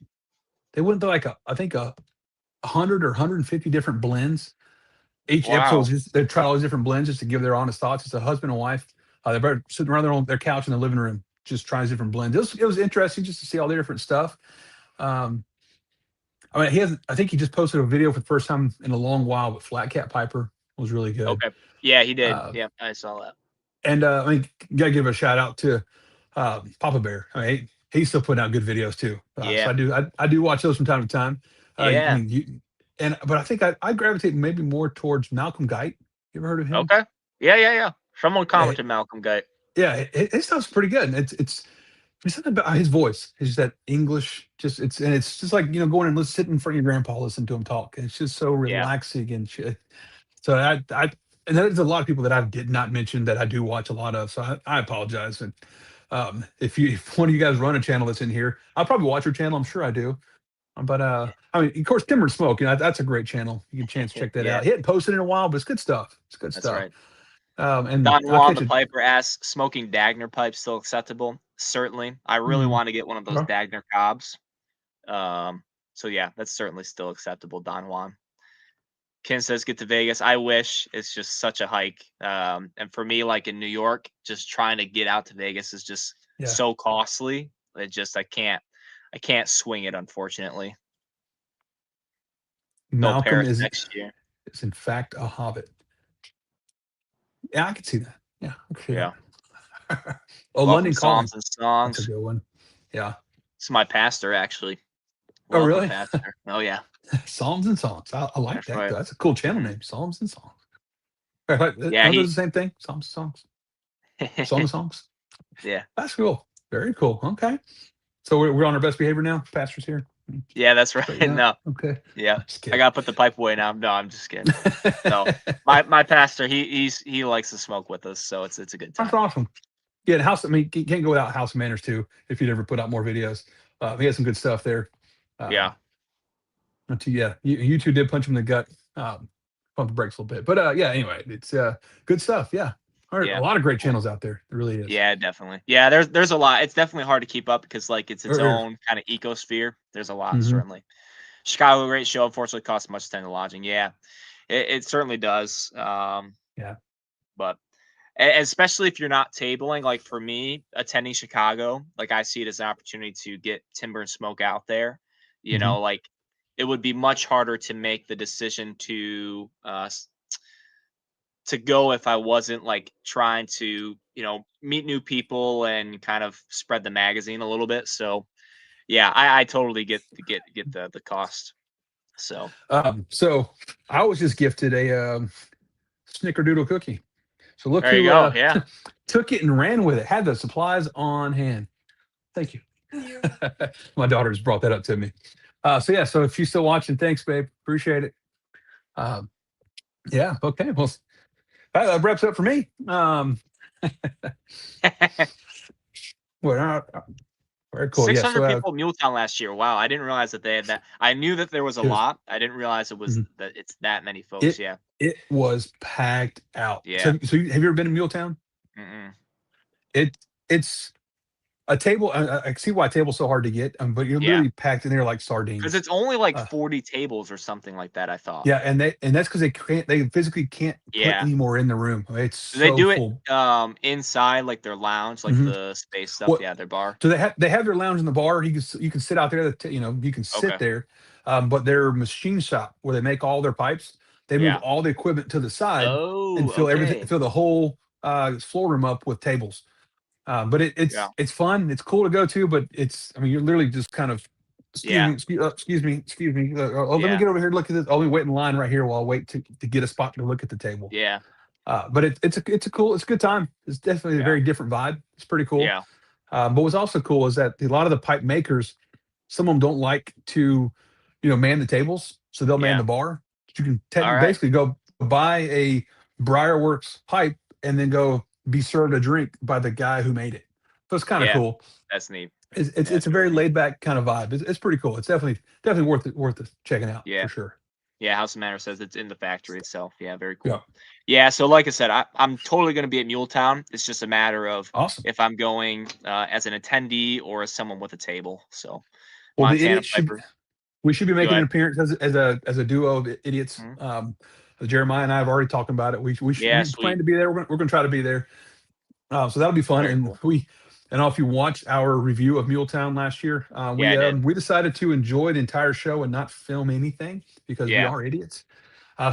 Speaker 2: they went through like I think a 100 or 150 different blends. Each episode was
Speaker 1: Wow.
Speaker 2: just they tried all these different blends just to give their honest thoughts. It's a husband and wife. They're both sitting around their couch in the living room, just trying these different blends. It was interesting just to see all the different stuff. Um, I mean, he has. I think he just posted a video for the first time in a long while with Flat Cat Piper. It was really good.
Speaker 1: Okay. Yeah, he did.
Speaker 2: Uh,
Speaker 1: Yep, I saw that.
Speaker 2: and I mean, gotta give a shout out to Papa Bear. I mean, he's still putting out good videos too. So
Speaker 1: Yeah,
Speaker 2: I do watch those from time to time. I
Speaker 1: yeah.
Speaker 2: mean, but I think I gravitate maybe more towards Malcolm Guite. You ever heard of him?
Speaker 1: Okay. Yeah, yeah, yeah. Someone
Speaker 2: Yeah,
Speaker 1: commented Malcolm Guy.
Speaker 2: yeah, his stuff's pretty good. And it's There's something about his voice. It's just that English, it's just like going and sitting in front of your grandpa, listen to him talk. It's just so
Speaker 1: Yeah.
Speaker 2: relaxing and shit. So and there's a lot of people that I did not mention that I do watch a lot of. So I apologize. And if one of you guys run a channel that's in here, I'll probably watch your channel. I'm sure I do. But I mean, of course, Timber and Smoke. That's a great channel. You get a chance to check that
Speaker 1: Yeah,
Speaker 2: out. He hadn't posted in a while, but it's good stuff. It's good
Speaker 1: that's
Speaker 2: stuff.
Speaker 1: right.
Speaker 2: And
Speaker 1: Don
Speaker 2: I'll
Speaker 1: Juan
Speaker 2: catch
Speaker 1: the
Speaker 2: it.
Speaker 1: Piper asks, smoking Dagner pipes still acceptable? Certainly. I really
Speaker 2: Mm,
Speaker 1: want to get one of those
Speaker 2: okay.
Speaker 1: Dagner cobs. So yeah, that's certainly still acceptable, Don Juan. Ken says get to Vegas. I wish. It's just such a hike. And for me, like in New York, just trying to get out to Vegas is just
Speaker 2: Yeah.
Speaker 1: so costly. I can't swing it, unfortunately. Go
Speaker 2: Malcolm
Speaker 1: Paris
Speaker 2: is
Speaker 1: next year.
Speaker 2: is in fact a hobbit. Yeah, I could see that. Yeah, I could see
Speaker 1: Yeah.
Speaker 2: that. Oh,
Speaker 1: Welcome
Speaker 2: London Calling.
Speaker 1: Psalms and
Speaker 2: That's a
Speaker 1: Songs.
Speaker 2: good one. Yeah.
Speaker 1: It's my pastor, actually.
Speaker 2: Oh,
Speaker 1: Welcome,
Speaker 2: really?
Speaker 1: pastor. Oh yeah,
Speaker 2: Psalms and Songs. I like
Speaker 1: that's
Speaker 2: that.
Speaker 1: right.
Speaker 2: That's a cool channel
Speaker 1: Hmm.
Speaker 2: name. Psalms and Songs. Right,
Speaker 1: Yeah,
Speaker 2: aren't those
Speaker 1: he.
Speaker 2: the same thing? Psalms and Songs. Psalm and Songs.
Speaker 1: Yeah,
Speaker 2: That's cool. Very cool. Okay. So we're on our best behavior now. Pastor's here.
Speaker 1: yeah, that's right.
Speaker 2: Straighten up.
Speaker 1: No,
Speaker 2: Okay.
Speaker 1: yeah,
Speaker 2: I'm just
Speaker 1: I
Speaker 2: kidding.
Speaker 1: gotta put the pipe away now. No, I'm just kidding. No, my pastor, he likes to smoke with us, so it's a good
Speaker 2: That's
Speaker 1: time.
Speaker 2: awesome. Yeah, and House. I mean, you can't go without House of Manners too. If you'd ever put out more videos, he has some good stuff there. Um,
Speaker 1: Yeah,
Speaker 2: yeah, you two did punch him in the gut. Pump the brakes a little bit, but yeah. Anyway, it's good stuff. Yeah, all right, a
Speaker 1: yeah,
Speaker 2: lot of great
Speaker 1: cool.
Speaker 2: channels out there. There really is.
Speaker 1: Yeah, definitely. Yeah, there's a lot. It's definitely hard to keep up because like it's its
Speaker 2: There.
Speaker 1: own kind of ecosphere. There's a lot,
Speaker 2: Mm-hmm.
Speaker 1: certainly. Chicago great show. Unfortunately, costs much to attend the lodging. Yeah, it certainly does.
Speaker 2: Yeah.
Speaker 1: But especially if you're not tabling, like for me, attending Chicago, like I see it as an opportunity to get Timber and Smoke out there.
Speaker 2: Mm-hmm.
Speaker 1: Like it would be much harder to make the decision to go if I wasn't like trying to, meet new people and kind of spread the magazine a little bit. So yeah, I totally get the cost. So
Speaker 2: So I was just gifted a snickerdoodle cookie. So look
Speaker 1: there you
Speaker 2: who
Speaker 1: go. Yeah.
Speaker 2: took it and ran with it. Had the supplies on hand. Thank you. My daughter just brought that up to me. So yeah, so if you're still watching, thanks, babe. Appreciate it. Um, yeah. Okay. Well, that wraps up for me. Well, very cool. Yeah. So
Speaker 1: 600 people at Muletown last year. Wow, I didn't realize that they had that. I knew that there was a
Speaker 2: it was
Speaker 1: lot. I didn't realize it was
Speaker 2: mhm.
Speaker 1: that it's that many folks.
Speaker 2: it
Speaker 1: Yeah.
Speaker 2: it was packed out.
Speaker 1: Yeah.
Speaker 2: So have you ever been to Muletown?
Speaker 1: Mm-mm.
Speaker 2: It's a table. I see why a table's so hard to get, but you're
Speaker 1: Yeah.
Speaker 2: literally packed in there like
Speaker 1: Because
Speaker 2: sardines.
Speaker 1: it's only like
Speaker 2: Uh,
Speaker 1: 40 tables or something like that, I thought.
Speaker 2: yeah, and that's because they physically can't put
Speaker 1: Yeah.
Speaker 2: any more in the room. It's
Speaker 1: Do they
Speaker 2: so
Speaker 1: do it
Speaker 2: full.
Speaker 1: inside like their lounge, like
Speaker 2: Mhm.
Speaker 1: the space stuff?
Speaker 2: What
Speaker 1: Yeah, their bar.
Speaker 2: so they have their lounge in the bar. You can sit out there. You can sit
Speaker 1: Okay.
Speaker 2: there. But their machine shop where they make all their pipes, they move
Speaker 1: Yeah.
Speaker 2: all the equipment to the side and
Speaker 1: Oh,
Speaker 2: fill everything,
Speaker 1: okay.
Speaker 2: fill the whole floor room up with tables. But
Speaker 1: Yeah.
Speaker 2: it's fun. It's cool to go to, but I mean, you're literally just kind of,
Speaker 1: Yeah.
Speaker 2: excuse me. Let me
Speaker 1: Yeah.
Speaker 2: get over here and look at this. I'll be waiting in line right here while I wait to get a spot to look at the table.
Speaker 1: Yeah.
Speaker 2: But it's a good time. It's definitely a
Speaker 1: Yeah.
Speaker 2: very different vibe. It's pretty cool.
Speaker 1: Yeah.
Speaker 2: But what's also cool is that a lot of the pipe makers, some of them don't like to, man the tables, so they'll man
Speaker 1: Yeah.
Speaker 2: the bar. You can
Speaker 1: All right.
Speaker 2: basically go buy a Briarworks pipe and then go be served a drink by the guy who made it. So it's kind of
Speaker 1: Yeah.
Speaker 2: cool.
Speaker 1: That's neat.
Speaker 2: It's
Speaker 1: Yeah,
Speaker 2: it's
Speaker 1: that's
Speaker 2: a
Speaker 1: really
Speaker 2: very
Speaker 1: neat.
Speaker 2: laid back kind of vibe. It's pretty cool. It's definitely worth it checking out
Speaker 1: Yeah.
Speaker 2: for sure.
Speaker 1: Yeah, House of Manor says it's in the factory itself. Yeah, very
Speaker 2: Yeah,
Speaker 1: cool. Yeah, so like I said, I'm totally going to be at Muletown. It's just a matter of
Speaker 2: awesome.
Speaker 1: if I'm going as an attendee or as someone with a table. So
Speaker 2: Well, the
Speaker 1: Montana
Speaker 2: idiots should
Speaker 1: Piper,
Speaker 2: we should be
Speaker 1: go
Speaker 2: making an
Speaker 1: ahead.
Speaker 2: appearance as a duo of idiots.
Speaker 1: Mhm.
Speaker 2: Jeremiah and I have already talked about it.
Speaker 1: Yeah,
Speaker 2: We plan
Speaker 1: sweet.
Speaker 2: to be there. We're gonna try to be there. So that'll be fun.
Speaker 1: Very
Speaker 2: And
Speaker 1: cool.
Speaker 2: if you watched our review of Muletown last year,
Speaker 1: Yeah, I did.
Speaker 2: we decided to enjoy the entire show and not film anything because we
Speaker 1: Yeah.
Speaker 2: are idiots.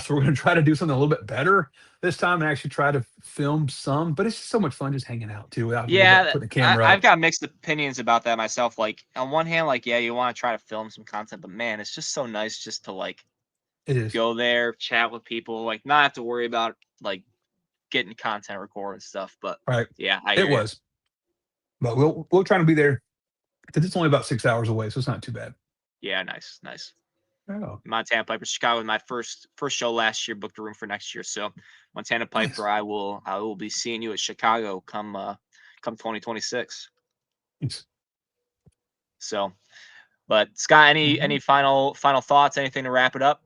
Speaker 2: So we're going to try to do something a little bit better this time and actually try to film some. But it's just so much fun just hanging out too without
Speaker 1: Yeah,
Speaker 2: putting a
Speaker 1: I,
Speaker 2: camera
Speaker 1: I've
Speaker 2: up.
Speaker 1: got mixed opinions about that myself. Like on one hand, like yeah, you want to try to film some content, but man, it's just so nice just to like
Speaker 2: It is
Speaker 1: go there, chat with people, like not have to worry about like getting content recorded and stuff. But
Speaker 2: right.
Speaker 1: yeah, I
Speaker 2: It
Speaker 1: hear you.
Speaker 2: was. but we'll try to be there because it's only about 6 hours away, so it's not too bad.
Speaker 1: Yeah, nice, nice.
Speaker 2: Oh,
Speaker 1: Montana Piper Chicago was my first show last year. Booked a room for next year. So Montana
Speaker 2: nice.
Speaker 1: Piper, I will be seeing you at Chicago come 2026.
Speaker 2: Thanks.
Speaker 1: So, but Scott, any
Speaker 2: Mhm.
Speaker 1: final thoughts? Anything to wrap it up?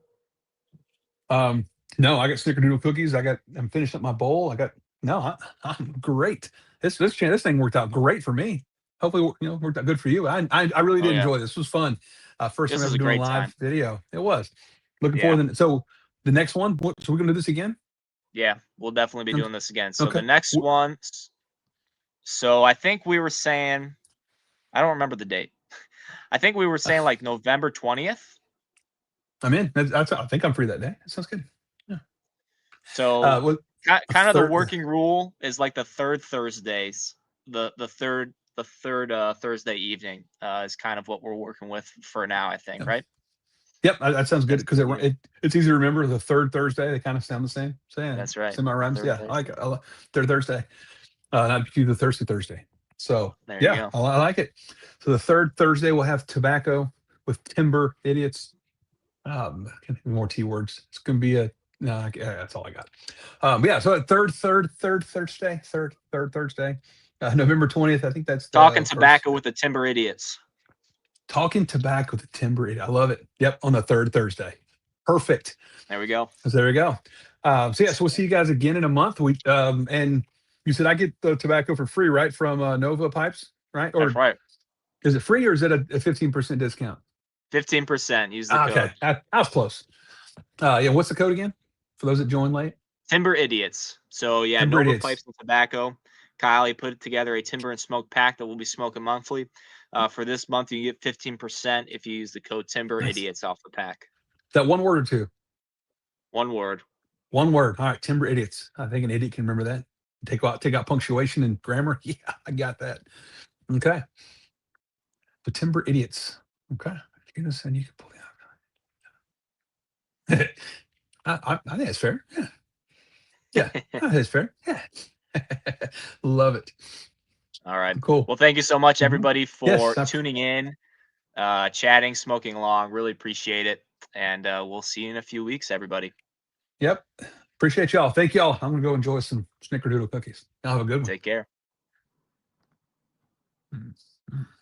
Speaker 2: Um, no, I got snickerdoodle cookies. I'm finishing up my bowl. No, I'm great. This thing worked out great for me. Hopefully, worked out good for you. I really
Speaker 1: Oh
Speaker 2: did
Speaker 1: yeah,
Speaker 2: enjoy this. This was fun. First time
Speaker 1: this is
Speaker 2: ever
Speaker 1: a
Speaker 2: doing a
Speaker 1: great
Speaker 2: live
Speaker 1: time.
Speaker 2: video. It was. Looking
Speaker 1: Yeah,
Speaker 2: forward to so the next one. So we're gonna do this again.
Speaker 1: yeah, we'll definitely be
Speaker 2: Okay.
Speaker 1: doing this again. So the
Speaker 2: Okay.
Speaker 1: next one. So I think we were saying, I don't remember the date. I think we were saying like November 20th.
Speaker 2: I'm in. I think I'm free that day. That sounds good. Yeah.
Speaker 1: So
Speaker 2: What
Speaker 1: kind of the
Speaker 2: third?
Speaker 1: working rule is like the third Thursdays, the third Thursday evening is kind of what we're working with for now. I think, right?
Speaker 2: Yep, that sounds good
Speaker 1: That's
Speaker 2: because
Speaker 1: good to you.
Speaker 2: it's easy to remember. The third Thursday, they kind of sound the same. So yeah,
Speaker 1: That's right.
Speaker 2: semi
Speaker 1: The
Speaker 2: rhymes.
Speaker 1: third
Speaker 2: Yeah, I like
Speaker 1: Thursday.
Speaker 2: it. Third Thursday, not be the thirsty Thursday. So
Speaker 1: There you
Speaker 2: yeah,
Speaker 1: go.
Speaker 2: I like it. So the third Thursday we'll have tobacco with timber idiots. More T words. It's gonna be a no. Yeah, that's all I got. Yeah. So third Thursday, third Thursday, November 20th. I think that's
Speaker 1: Talking
Speaker 2: the first.
Speaker 1: tobacco with the Timber Idiots.
Speaker 2: Talking tobacco with the timber idiot. I love it. Yep, on the third Thursday. Perfect.
Speaker 1: There we go.
Speaker 2: So there we go. So yeah, so we'll see you guys again in a month. And you said I get the tobacco for free, right, from Nova Pipes, right?
Speaker 1: That's
Speaker 2: Or
Speaker 1: right.
Speaker 2: is it free or is it a 15% discount?
Speaker 1: 15%. Use the
Speaker 2: Ah, okay,
Speaker 1: code
Speaker 2: I was close. Yeah, what's the code again for those that joined late?
Speaker 1: Timber Idiots. So yeah,
Speaker 2: Timber
Speaker 1: Nova
Speaker 2: idiots.
Speaker 1: Pipes and Tobacco. Kyle, he put together a timber and smoke pack that we'll be smoking monthly. For this month, you get 15% if you use the code Timber
Speaker 2: Nice. Is
Speaker 1: Idiots off the pack.
Speaker 2: that one word or two?
Speaker 1: One word.
Speaker 2: One word. All right, timber idiots. I think an idiot can remember that. Take out punctuation and grammar. Yeah, I got that. Okay. The timber idiots. Okay. You're gonna send you can pull it out. I think that's fair. Yeah. Yeah. I think that's fair. Yeah. Love it.
Speaker 1: All right.
Speaker 2: Cool.
Speaker 1: Well, thank you so much,
Speaker 2: Mhm.
Speaker 1: everybody,
Speaker 2: Yes.
Speaker 1: for tuning in, chatting, smoking along. Really appreciate it. And we'll see you in a few weeks, everybody.
Speaker 2: Yep. Appreciate y'all. Thank y'all. I'm gonna go enjoy some snickerdoodle cookies. Y'all have a good one.
Speaker 1: Take care.
Speaker 2: Mm.